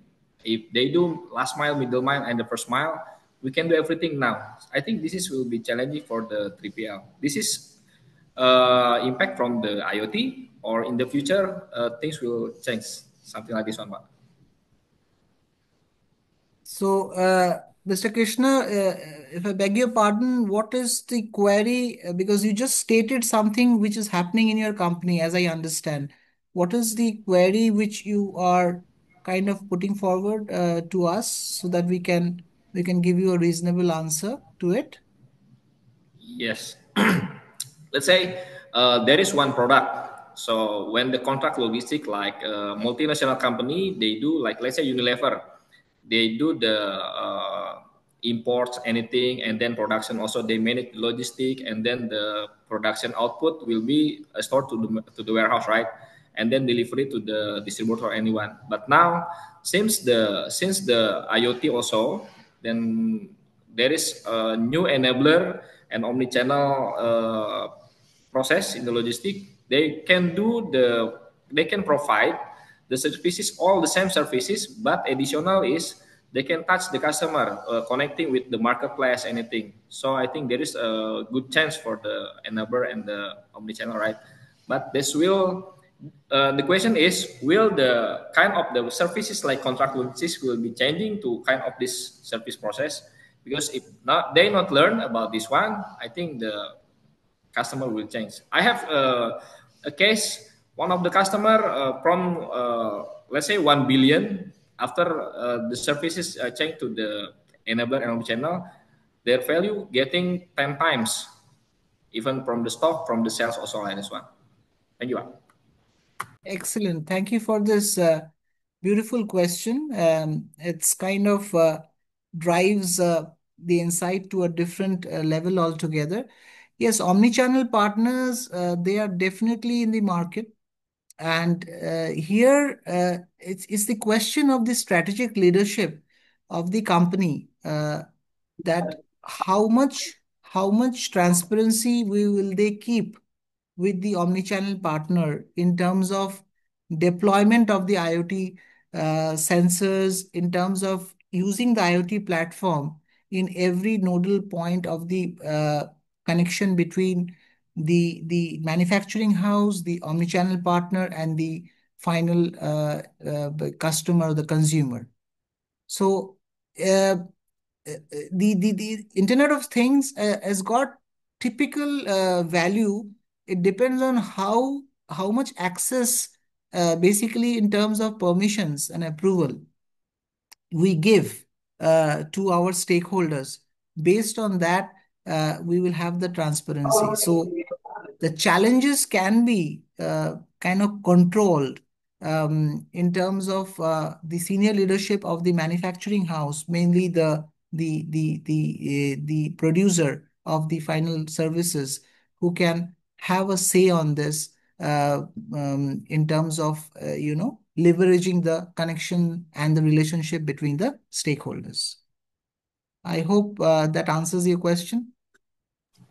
If they do last mile, middle mile, and the first mile, we can do everything now. I think this will be challenging for the 3PL. This is impact from the IoT, or in the future things will change, something like this one. So, Mr. Krishna, if I beg your pardon, what is the query? Because you just stated something which is happening in your company, as I understand. What is the query which you are kind of putting forward to us, so that we can give you a reasonable answer to it? Yes. Let's say there is one product. So when the contract logistic, like a multinational company, they do, like, let's say Unilever, they do the imports, anything, and then production also they manage logistic, and then the production output will be stored to the warehouse, right? And then delivery to the distributor or anyone. But now, since the IoT also, then there is a new enabler and omni-channel process in the logistic. They can provide the services, all the same services, but additional is they can touch the customer, connecting with the marketplace, anything. So I think there is a good chance for the enabler and the omni-channel, right? But this will the question is, will the kind of the services like contract logistics will be changing to kind of this service process? Because if not, they not learn about this one, I think the customer will change. I have a case. One of the customer from let's say 1 billion, after the services change to the enabler and channel, their value getting 10 times, even from the stock, from the sales also like this one. Thank you. Excellent. Thank you for this beautiful question. It's kind of drives the insight to a different level altogether. Yes, omnichannel partners, they are definitely in the market. And here, it's the question of the strategic leadership of the company, that how much transparency will they keep with the omnichannel partner in terms of deployment of the IoT sensors, in terms of using the IoT platform in every nodal point of the connection between the manufacturing house, the omnichannel partner, and the final customer, the consumer. So the Internet of Things has got typical value. It depends on how much access, basically in terms of permissions and approval, we give to our stakeholders. Based on that, we will have the transparency. So the challenges can be kind of controlled in terms of the senior leadership of the manufacturing house, mainly the producer of the final services, who can have a say on this in terms of leveraging the connection and the relationship between the stakeholders. I hope that answers your question.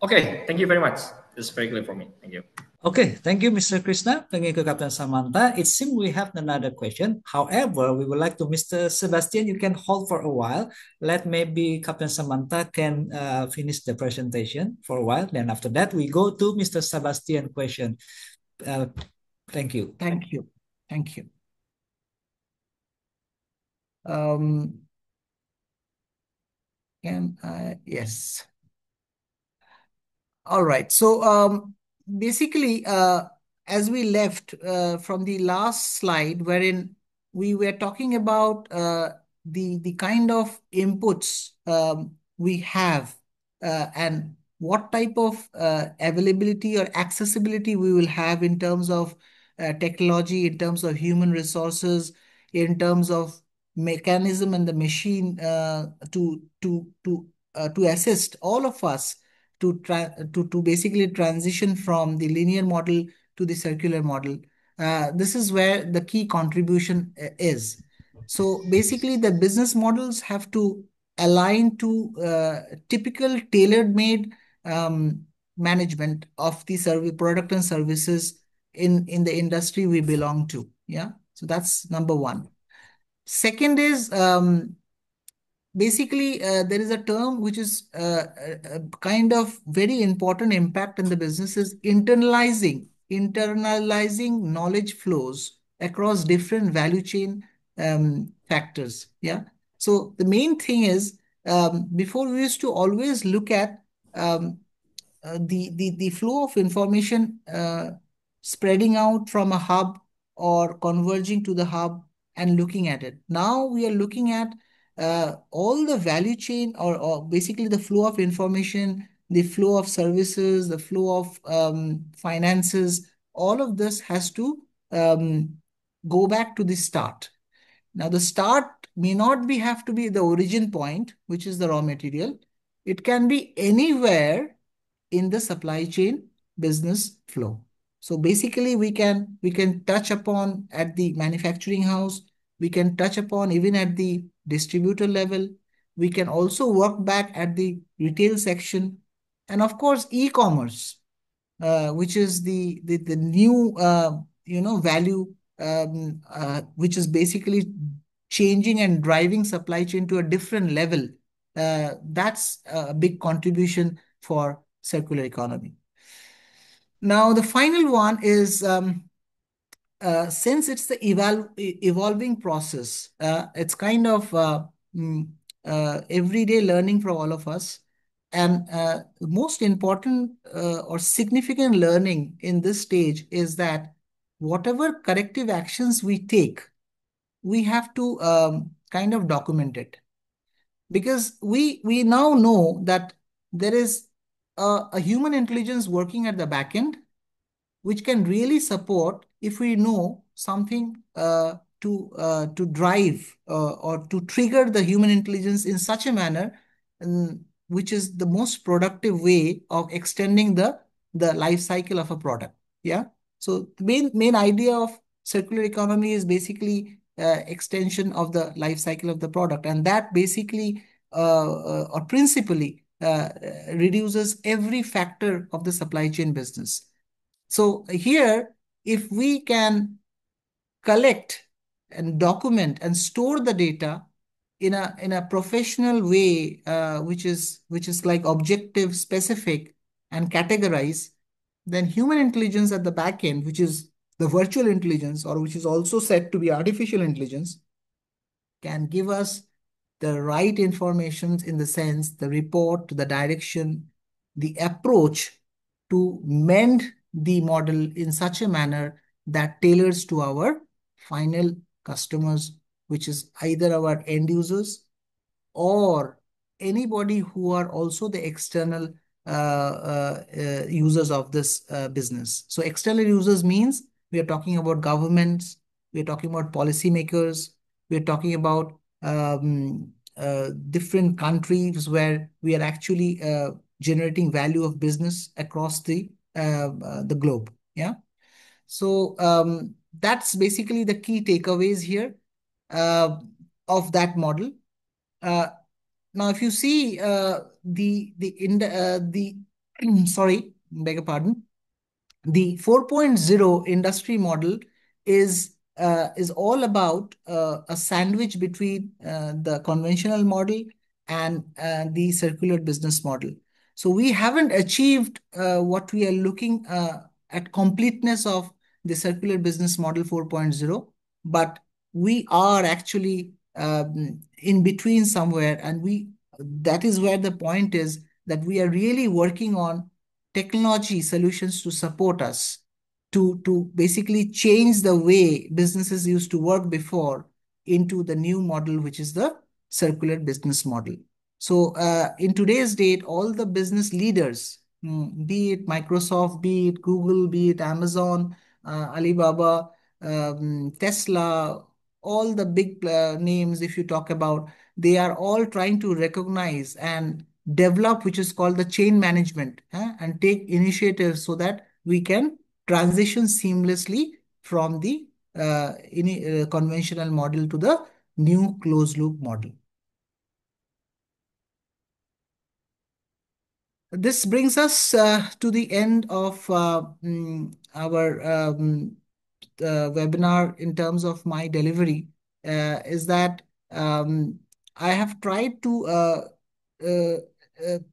Okay, thank you very much. It's very clear for me. Thank you. Okay, thank you, Mr. Krishna. Thank you, Captain Samanta. It seems we have another question. However, we would like to, Mr. Sebastian, you can hold for a while. Let maybe Captain Samanta can finish the presentation for a while. Then after that, we go to Mr. Sebastian question. Thank you. Thank you. Thank you. Yes. All right. So basically, as we left from the last slide, wherein we were talking about the kind of inputs we have and what type of availability or accessibility we will have in terms of technology, in terms of human resources, in terms of mechanism and the machine to assist all of us to basically transition from the linear model to the circular model. This is where the key contribution is. So basically, the business models have to align to typical tailor-made management of the service, product and services in the industry we belong to. Yeah, so that's number one. Second is basically, there is a term which is a kind of very important impact in the business is internalizing knowledge flows across different value chain factors. Yeah. So the main thing is, before we used to always look at the flow of information spreading out from a hub or converging to the hub and looking at it. Now we are looking at all the value chain or basically the flow of information, the flow of services, the flow of finances. All of this has to go back to the start. Now, the start may not have to be the origin point, which is the raw material. It can be anywhere in the supply chain business flow. So basically, we can touch upon at the manufacturing house. We can touch upon even at the distributor level. We can also work back at the retail section, and of course, e-commerce, which is the new value, which is basically changing and driving supply chain to a different level. That's a big contribution for circular economy. Now, the final one is since it's the evolving process, it's kind of everyday learning for all of us. And most important or significant learning in this stage is that whatever corrective actions we take, we have to kind of document it. Because we now know that there is a human intelligence working at the back end, which can really support if we know something to drive or to trigger the human intelligence in such a manner, which is the most productive way of extending the life cycle of a product. Yeah. So the main idea of circular economy is basically extension of the life cycle of the product, and that basically or principally reduces every factor of the supply chain business. So here, if we can collect and document and store the data in a professional way, which is like objective, specific, and categorize, then human intelligence at the back end, which is the virtual intelligence, or which is also said to be artificial intelligence, can give us the right information, in the sense the report, the direction, the approach to mend the model in such a manner that tailors to our final customers, which is either our end users or anybody who are also the external users of this business. So external users means we are talking about governments, we are talking about policymakers, we are talking about different countries where we are actually generating value of business across the globe. Yeah. So that's basically the key takeaways here uh, of that model. Now, if you see the sorry, beg your pardon, the 4.0 industry model is all about a sandwich between the conventional model and the circular business model. So we haven't achieved what we are looking at completeness of the circular business model 4.0, but we are actually in between somewhere, and that is where the point is, that we are really working on technology solutions to support us to basically change the way businesses used to work before into the new model, which is the circular business model. So in today's date, all the business leaders, be it Microsoft, be it Google, be it Amazon, Alibaba, Tesla, all the big names, if you talk about, they are all trying to recognize and develop, which is called the chain management, and take initiatives so that we can transition seamlessly from the conventional model to the new closed loop model. This brings us to the end of our webinar. In terms of my delivery, is that I have tried to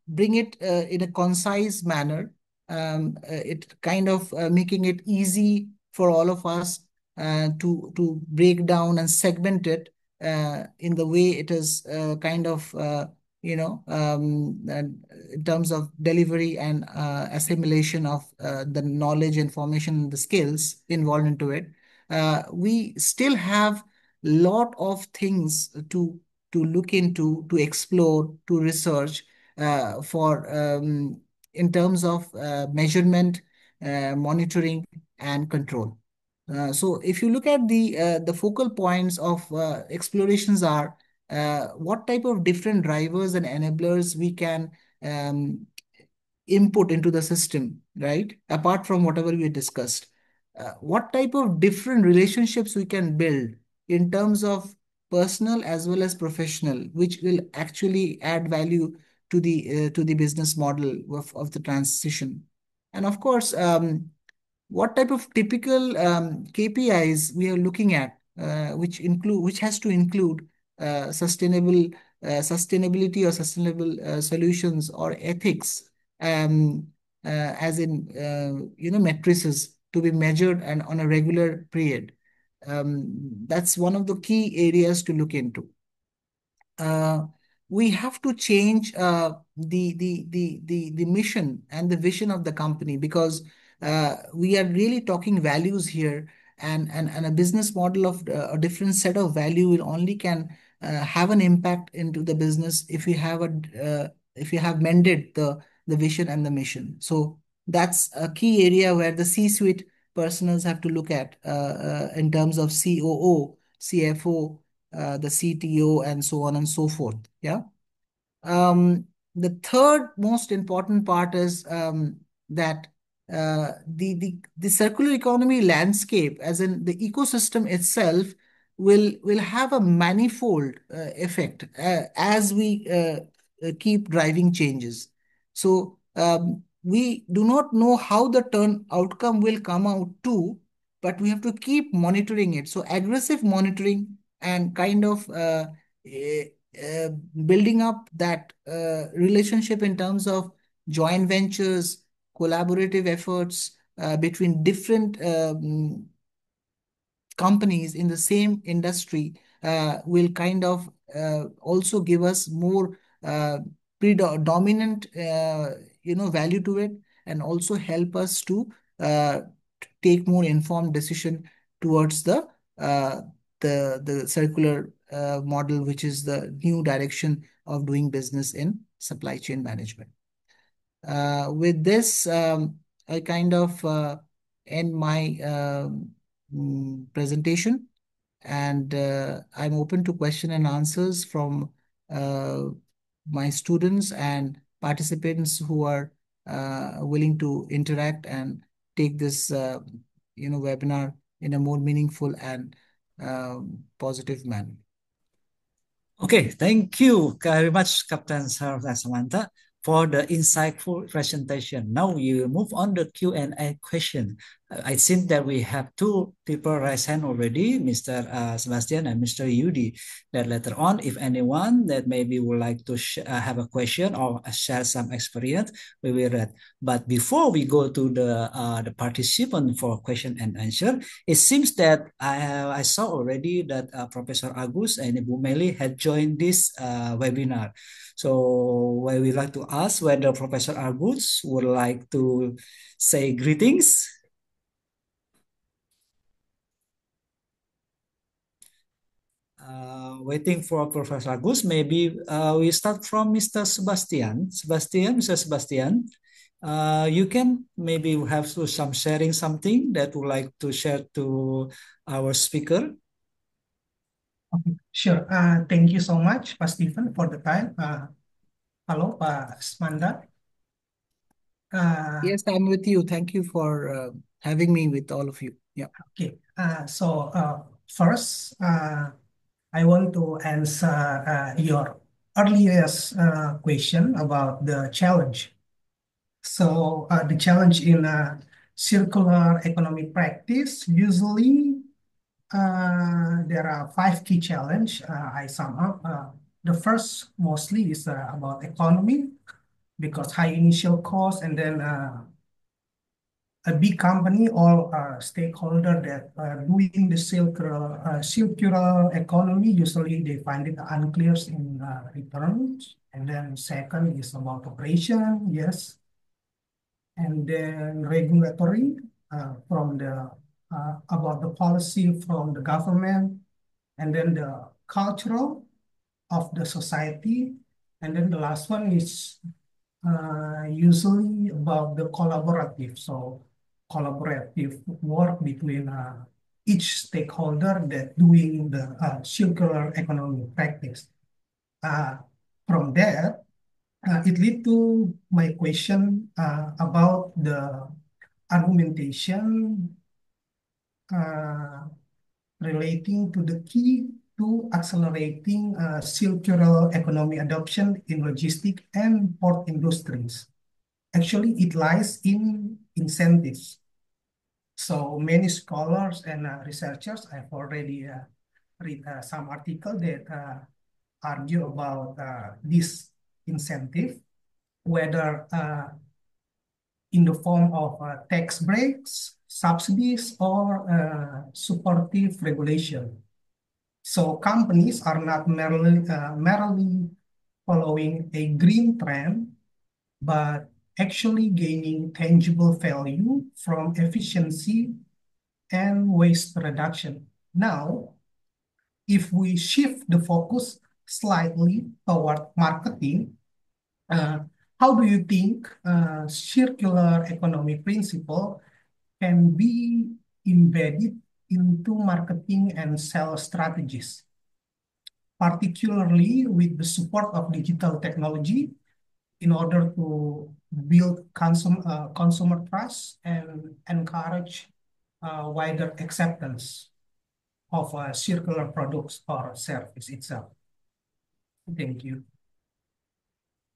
bring it in a concise manner, it kind of making it easy for all of us to break down and segment it in the way it is kind of and in terms of delivery and assimilation of the knowledge, information, the skills involved into it. We still have lot of things to look into, to explore, to research for in terms of measurement, monitoring, and control. So if you look at the focal points of explorations are what type of different drivers and enablers we can input into the system, right? Apart from whatever we discussed, what type of different relationships we can build in terms of personal as well as professional, which will actually add value to the business model of the transition. And of course, what type of typical KPIs we are looking at, which has to include sustainability or sustainable solutions or ethics, as in matrices to be measured and on a regular period. That's one of the key areas to look into. We have to change the mission and the vision of the company, because we are really talking values here, and a business model of a different set of value will only can have an impact into the business if you have mended the vision and the mission. So that's a key area where the C-suite personals have to look at in terms of COO, CFO, the CTO, and so on and so forth. Yeah. The third most important part is that the circular economy landscape, as in the ecosystem itself, will have a manifold effect as we keep driving changes. So we do not know how the outcome will come out too, but we have to keep monitoring it. So aggressive monitoring and kind of building up that relationship in terms of joint ventures, collaborative efforts between different companies in the same industry will kind of also give us more predominant value to it, and also help us to take more informed decision towards uh, the circular model, which is the new direction of doing business in supply chain management. With this, I kind of end my presentation, and I'm open to question and answers from uh, my students and participants who are willing to interact and take this webinar in a more meaningful and positive manner. Okay, thank you very much, Captain Sarah and Samantha, for the insightful presentation. Now you move on the Q&A question. I think that we have two people raise hand already, Mr. Sebastian and Mr. Yudi. That later on, if anyone that maybe would like to have a question or share some experience, we will read. But before we go to the participant for question and answer, it seems that I saw already that Professor Agus and Ibu Meli had joined this webinar. So I would like to ask whether Professor Agus would like to say greetings. Waiting for Professor Agus, maybe we start from Mr. Sebastian. Mr. Sebastian, you can maybe have some sharing something that would like to share to our speaker. Okay, sure. Thank you so much, Pak Stephen, for the time. Hello, Pak Smanda. Yes, I'm with you. Thank you for having me with all of you. Yeah. Okay. First, I want to answer your earliest question about the challenge. So the challenge in circular economic practice, usually there are 5 key challenges I sum up. The first mostly is about economy, because high initial cost, and then a big company or stakeholder that doing the circular economy, usually they find it unclear in returns. And then second is about operation, yes. And then regulatory from the about the policy from the government, and then the cultural of the society, and then the last one is usually about the collaborative. So collaborative work between each stakeholder that doing the circular economy practice. From there, it lead to my question about the argumentation relating to the key to accelerating circular economy adoption in logistic and port industries. Actually, it lies in incentives. So many scholars and researchers, I've already read some article that argue about this incentive, whether in the form of tax breaks, subsidies, or supportive regulation. So companies are not merely following a green trend, but actually gaining tangible value from efficiency and waste reduction. Now, if we shift the focus slightly toward marketing, how do you think circular economy principle can be embedded into marketing and sales strategies, particularly with the support of digital technology, in order to build consumer trust and encourage wider acceptance of circular products or service itself? Thank you.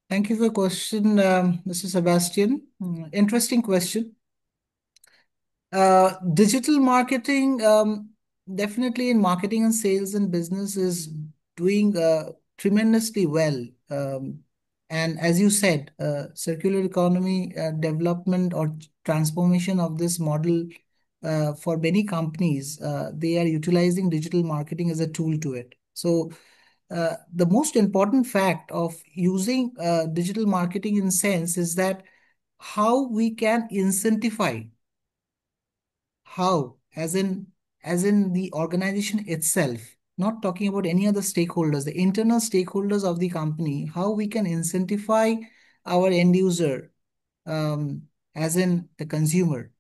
Thank you for the question, Mr. Sebastian. Interesting question. Digital marketing, definitely in marketing and sales and business, is doing tremendously well. And as you said, circular economy development or transformation of this model for many companies, they are utilizing digital marketing as a tool to it. So the most important fact of using digital marketing in sense is that how we can incentivize, how, as in the organization itself, not talking about any other stakeholders, the internal stakeholders of the company, how we can incentivize our end user, as in the consumer,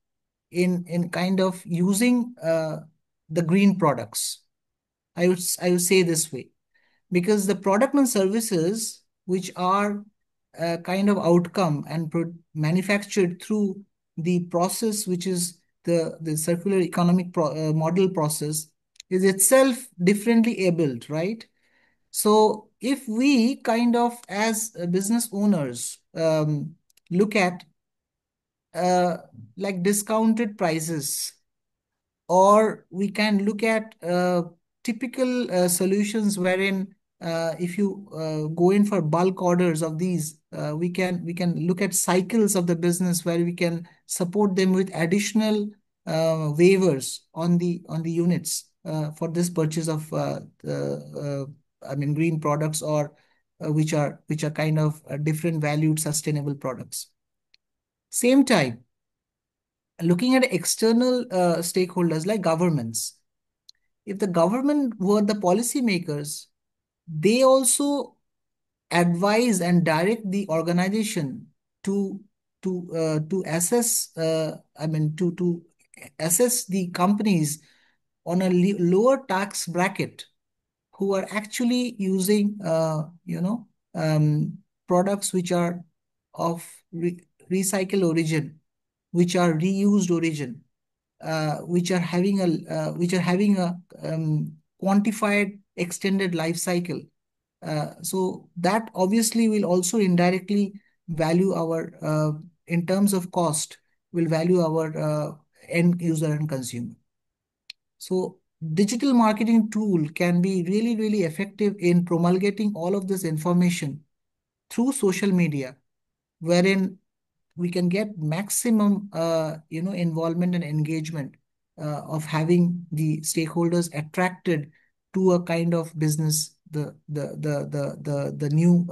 in kind of using the green products. I would say this way, because the product and services which are kind of outcome and manufactured through the process, which is the circular economic model process, is itself differently abled, right? So if we kind of, as business owners, look at like discounted prices, or we can look at typical solutions wherein if you go in for bulk orders of these, we can look at cycles of the business where we can support them with additional waivers on the units for this purchase of I mean green products, or which are kind of different valued sustainable products. Same time, looking at external stakeholders like governments, if the government were the policymakers, they also advise and direct the organization to to assess to assess the companies on a lower tax bracket who are actually using products which are of recycle origin, which are reused origin, which are having a quantified extended life cycle. So that obviously will also indirectly value our in terms of cost, will value our end user and consumer. So digital marketing tool can be really, really effective in promulgating all of this information through social media, wherein we can get maximum involvement and engagement of having the stakeholders attracted to a kind of business the new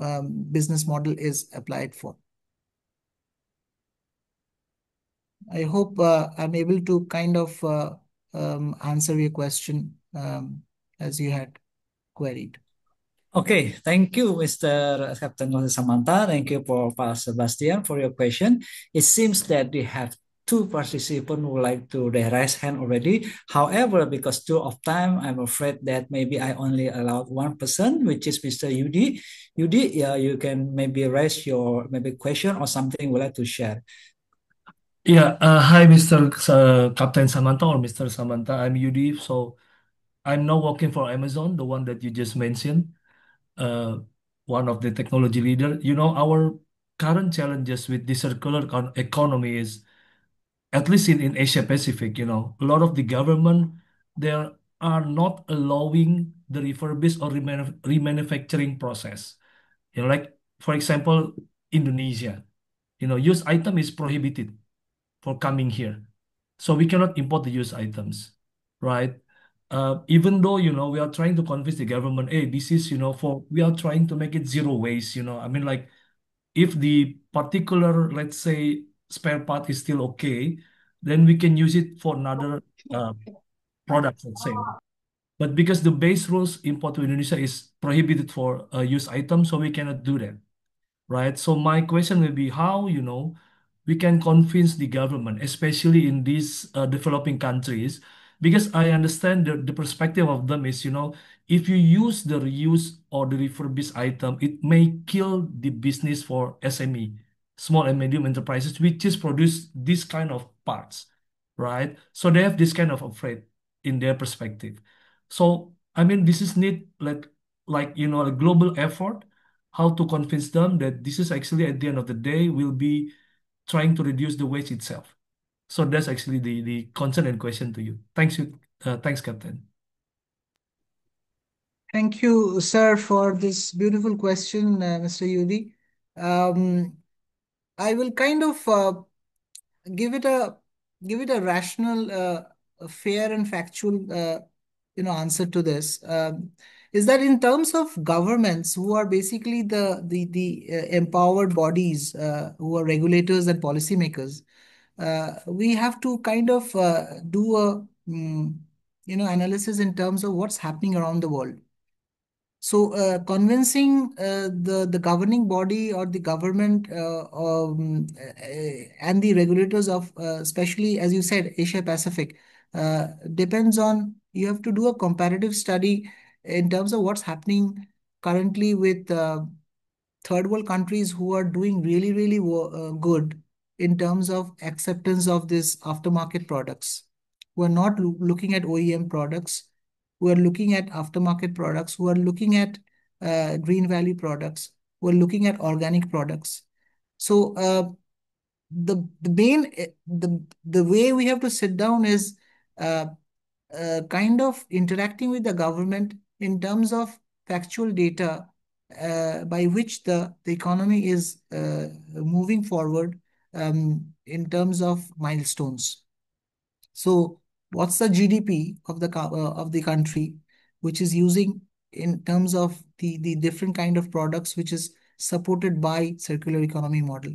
business model is applied for. I hope I'm able to kind of answer your question as you had queried. Okay, thank you, Mr. Captain Samanta. Thank you for Pak Sebastian for your question. It seems that we have two participants who would like to raise hand already. However, because two of time, I'm afraid that maybe I only allowed one person, which is Mr. Yudi. Yudi, yeah, you can maybe raise your maybe question or something you would like to share. Yeah, hi, Mr. Captain Samanta or Mr. Samanta. I'm Yudi. So I'm now working for Amazon, the one that you just mentioned, one of the technology leader. You know, our current challenges with the circular economy is, at least in Asia Pacific, you know, a lot of the government, they are not allowing the refurbish or remanufacturing process. You know, like, for example, Indonesia, you know, used item is prohibited for coming here. So we cannot import the used items, right? Even though, you know, we are trying to convince the government, hey, this is, you know, we are trying to make it zero waste, you know. I mean, like, if the particular, let's say, spare part is still okay, then we can use it for another product, let's say. But because the base rules import to Indonesia is prohibited for used items, so we cannot do that, right? So my question will be how, you know, we can convince the government, especially in these developing countries, because I understand the perspective of them is, you know, if you use the reuse or the refurbished item, it may kill the business for SME, small and medium enterprises, which just produce this kind of parts, right? So they have this kind of afraid in their perspective. So I mean, this is need like you know, a global effort how to convince them that this is actually at the end of the day will be trying to reduce the waste itself. So that's actually the concern and question to you. Thanks, Captain. Thank you, sir, for this beautiful question, Mr. Yudi. I will kind of give it a give it a rational, a fair and factual, answer to this. Is that in terms of governments who are basically the empowered bodies, who are regulators and policymakers, we have to kind of do a analysis in terms of what's happening around the world. So, convincing the governing body or the government and the regulators of, especially as you said, Asia Pacific, depends on you have to do a comparative study in terms of what's happening currently with third world countries who are doing really, really good in terms of acceptance of this aftermarket products. Who are not looking at OEM products, who are looking at aftermarket products, who are looking at green value products, who are looking at organic products. So the main the way we have to sit down is uh, kind of interacting with the government in terms of factual data by which the economy is moving forward in terms of milestones. So, what's the GDP of the country, which is using in terms of the different kind of products, which is supported by circular economy model.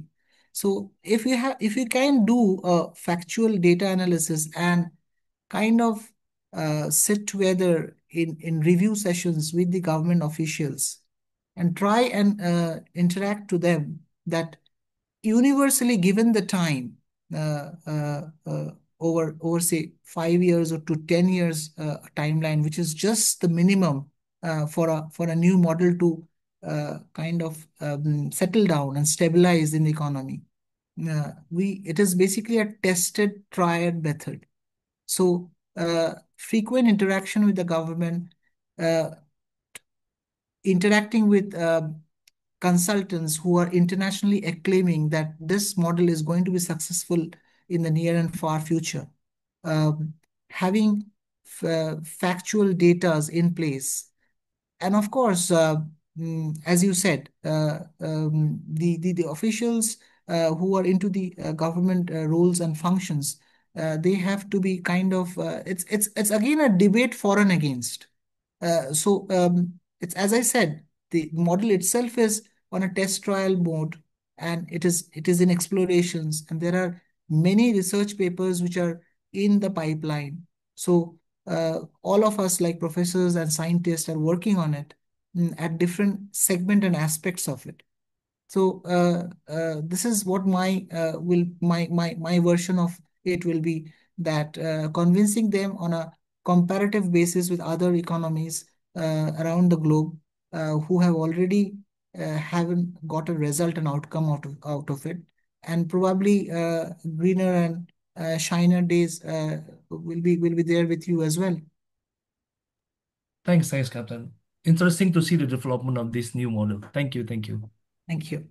So, if you can do a factual data analysis and kind of sit together in review sessions with the government officials and try and interact to them that universally given the time over say 5 years or to 10 years timeline, which is just the minimum for a new model to kind of settle down and stabilize in the economy. We it is basically a tested tried method. So frequent interaction with the government, uh, interacting with consultants who are internationally acclaiming that this model is going to be successful in the near and far future. Having factual data in place. And of course, as you said, the officials who are into the government roles and functions, they have to be kind of, it's again a debate for and against. So it's as I said, the model itself is on a test trial mode, and it is in explorations, and there are many research papers which are in the pipeline. So all of us, like professors and scientists, are working on it at different segment and aspects of it. So this is what my version of it will be, that convincing them on a comparative basis with other economies around the globe who have already haven't got a result and outcome out of it, and probably greener and shiner days will be there with you as well. Thanks, Captain. Interesting to see the development of this new model. Thank you, thank you. Thank you.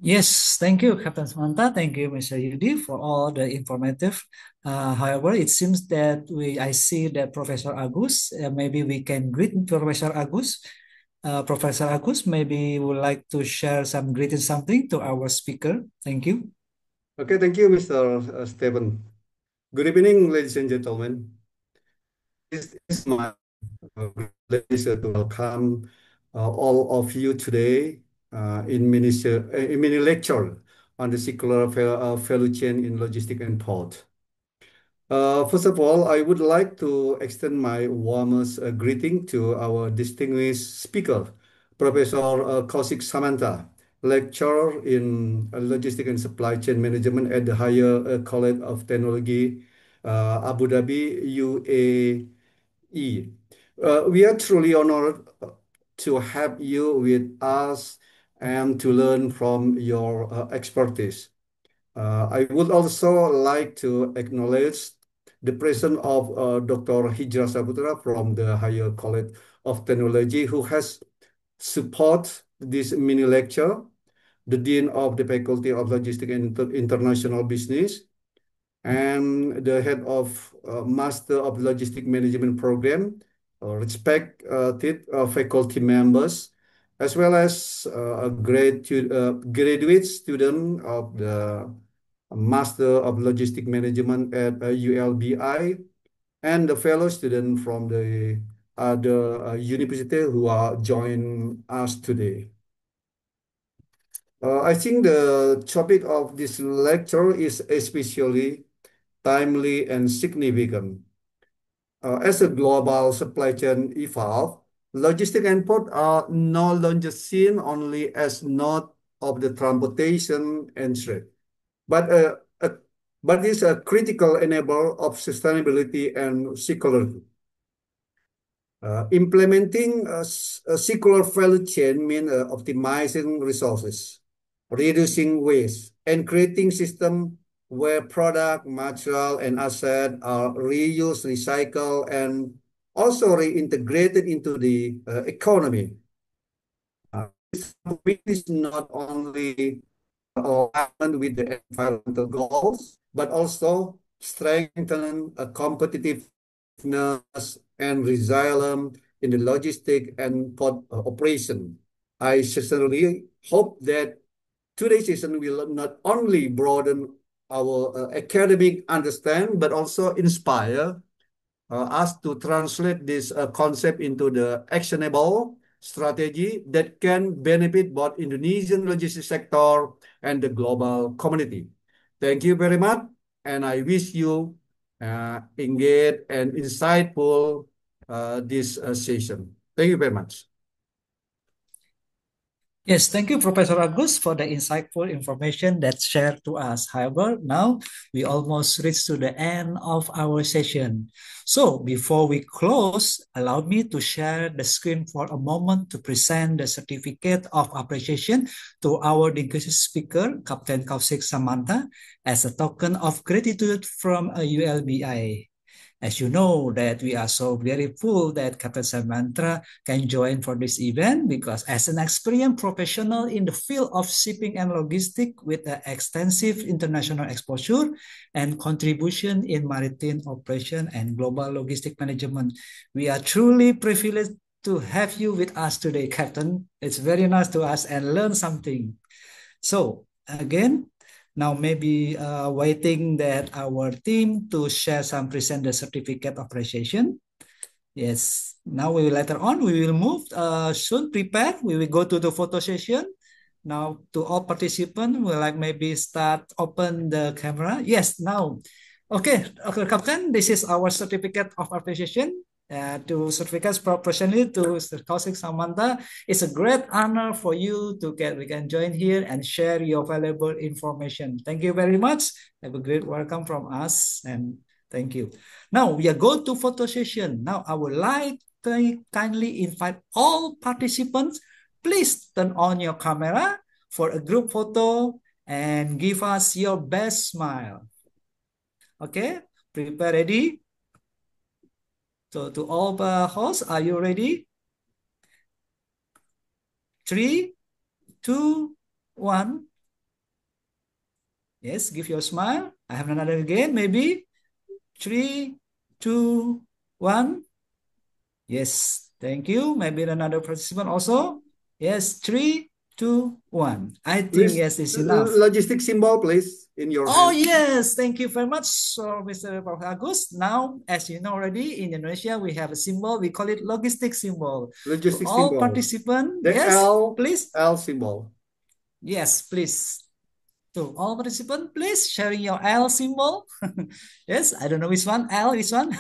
Yes, thank you, Captain Samanta. Thank you, Mr. Yudi, for all the informative. However, it seems that I see that Professor Agus, maybe we can greet Professor Agus. Professor Agus, maybe would like to share some greeting something to our speaker. Thank you. Okay, thank you, Mr. Stephen. Good evening, ladies and gentlemen. This is my pleasure to welcome all of you today in mini lecture on the circular value chain in logistics and port. First of all, I would like to extend my warmest greeting to our distinguished speaker, Professor Kaushik Samanta, lecturer in Logistics and Supply Chain Management at the Higher College of Technology, Abu Dhabi, UAE. We are truly honored to have you with us and to learn from your expertise. I would also like to acknowledge the presence of Dr. Hijra Saputra from the Higher College of Technology, who has supported this mini lecture, the Dean of the Faculty of Logistics and International Business, and the Head of Master of Logistic Management Program, respected faculty members, as well as a graduate student of the a Master of Logistic Management at ULBI, and the fellow student from the other university who are joining us today. I think the topic of this lecture is especially timely and significant. As a global supply chain evolve, logistics and port are no longer seen only as node of the transportation and trade, but is a critical enabler of sustainability and circularity. Implementing a circular value chain means optimizing resources, reducing waste, and creating systems where product, material, and asset are reused, recycled, and also reintegrated into the economy. This is not only aligned with the environmental goals, but also strengthen a competitiveness and resilience in the logistic and port operation. I sincerely hope that today's session will not only broaden our academic understanding, but also inspire us to translate this concept into the actionable strategy that can benefit both Indonesian logistics sector and the global community. Thank you very much, and I wish you engaged and insightful this session. Thank you very much. Yes, thank you, Professor Agus, for the insightful information that's shared to us. However, now we almost reached to the end of our session. So before we close, allow me to share the screen for a moment to present the certificate of appreciation to our distinguished speaker, Captain Kaushik Samanta, as a token of gratitude from ULBI. As you know that we are so very full that Captain Samanta can join for this event because as an experienced professional in the field of shipping and logistics with an extensive international exposure and contribution in maritime operation and global logistic management, we are truly privileged to have you with us today, Captain. It's very nice to us and learn something. So again, now maybe waiting that our team to share some present the certificate of appreciation. Yes, now we will later on, we will move soon prepare. We will go to the photo session. Now to all participants, we'll like maybe start open the camera. Yes, now. Okay, Captain, this is our certificate of appreciation. To certificates personally to Mr. Kaushik Samanta. It's a great honor for you to we can join here and share your valuable information. Thank you very much. Have a great welcome from us and thank you. Now we are going to photo session. Now I would like to kindly invite all participants. Please turn on your camera for a group photo and give us your best smile. Okay, prepare ready. So to all the hosts, are you ready? 3, 2, 1. Yes, give your smile. I have another again, maybe. 3, 2, 1. Yes, thank you. Maybe another participant also. Yes, 3, 2, 1. I think Please, yes, it's enough. Logistic symbol, please, in your Oh, hand. yes. Thank you very much, so Mr. Agus. Now, as you know already, in Indonesia, we have a symbol. We call it logistic symbol. Logistic To all symbol. participants, The yes, L, please. L symbol. Yes, please. To all participants, please sharing your L symbol. Yes, I don't know which one. L, which one?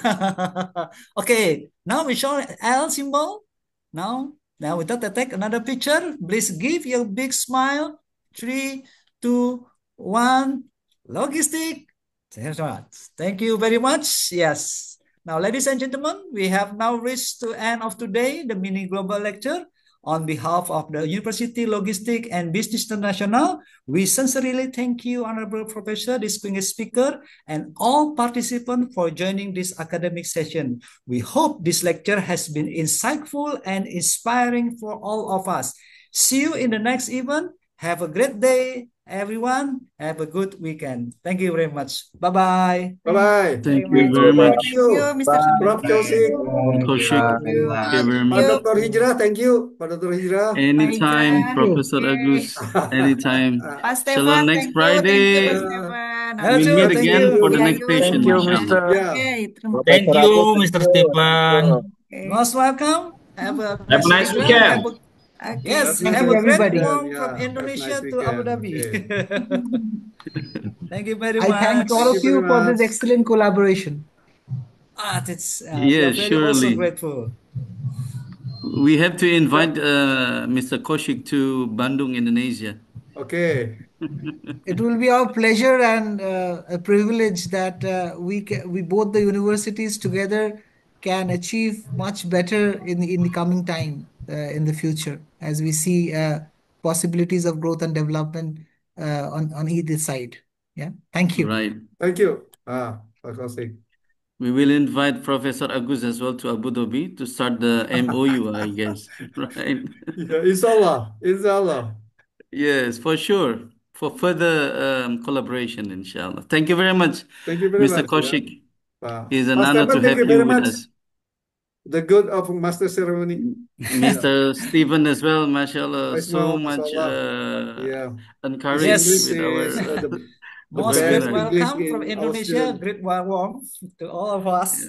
Okay, now we show L symbol. Now we take another picture. Please give your big smile. 3, 2, 1. Logistic. Thank you very much. Yes. Now, ladies and gentlemen, we have now reached the end of today, the mini global lecture. On behalf of the University Logistik and Business International, we sincerely thank you, Honorable Professor, distinguished speaker, and all participants for joining this academic session. We hope this lecture has been insightful and inspiring for all of us. See you in the next event. Have a great day, everyone. Have a good weekend. Thank you very much. Bye-bye. Bye-bye. Thank you very much. Thank you, Mr. Prof. Kaushik. Kaushik. Thank you. Thank you very Pak much. Dr. Hijrah, thank you. Pak Dr. Hijrah. Anytime, Hijrah. Professor Yay. Agus. Anytime. Pak Inshallah Stefan, next thank you. Thank you, Pak Friday. Stefan. You We'll too. meet Thank again you. for the See next you session, Thank you, soon. inshallah. Mr. Yeah. Okay, terima Profesor kasih. Thank you, Mr. Stephen. Okay. Most welcome. Have a Have a nice nice weekend. weekend. Okay, Yes, thank have you a great everybody. one Yeah. from Have a Indonesia nice to Abu weekend. Dhabi. Okay. Thank you very I thank much. all Thank of you very you for this much. excellent collaboration. We are Yes, very also surely. grateful. We have to invite Yeah. Mr. Kaushik to Bandung, Indonesia. Okay. It will be our pleasure and a privilege that we both the universities together can achieve much better in the coming time in the future as we see possibilities of growth and development on either side. Yeah, thank you. Right. Thank you. Pak Kaushik. We will invite Professor Agus as well to Abu Dhabi to start the MOU, I guess. Right. Yeah, inshallah. Inshallah. Yes, for sure. For further collaboration, inshallah. Thank you very much, Thank you very Mr. much. Yeah. Kaushik. It's an Mas honor Stephen, to thank have you you very with much. us. The good of master ceremony. Yeah. Mr. Stephen as well, mashallah, so Ismail, much mashallah. Yeah. His encouraged English Yes. with is our the Most best great webinar. English welcome from in our Indonesia. student. Great warm to all of us.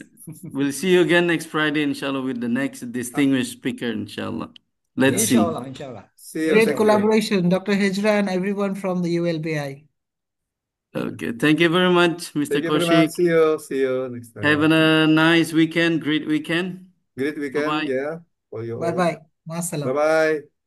We'll see you again next Friday, inshallah, with the next distinguished speaker, inshallah. Let's see. Inshallah, inshallah. See you. Great Thank you. collaboration, Dr. Hijra and everyone from the ULBI. Okay, thank you very much, Mr. Thank you very much. Kaushik. See you. See you next time. Have a nice weekend, great weekend. Great weekend. Bye-bye. Yeah. For you all. Bye bye. Masalam. Bye bye.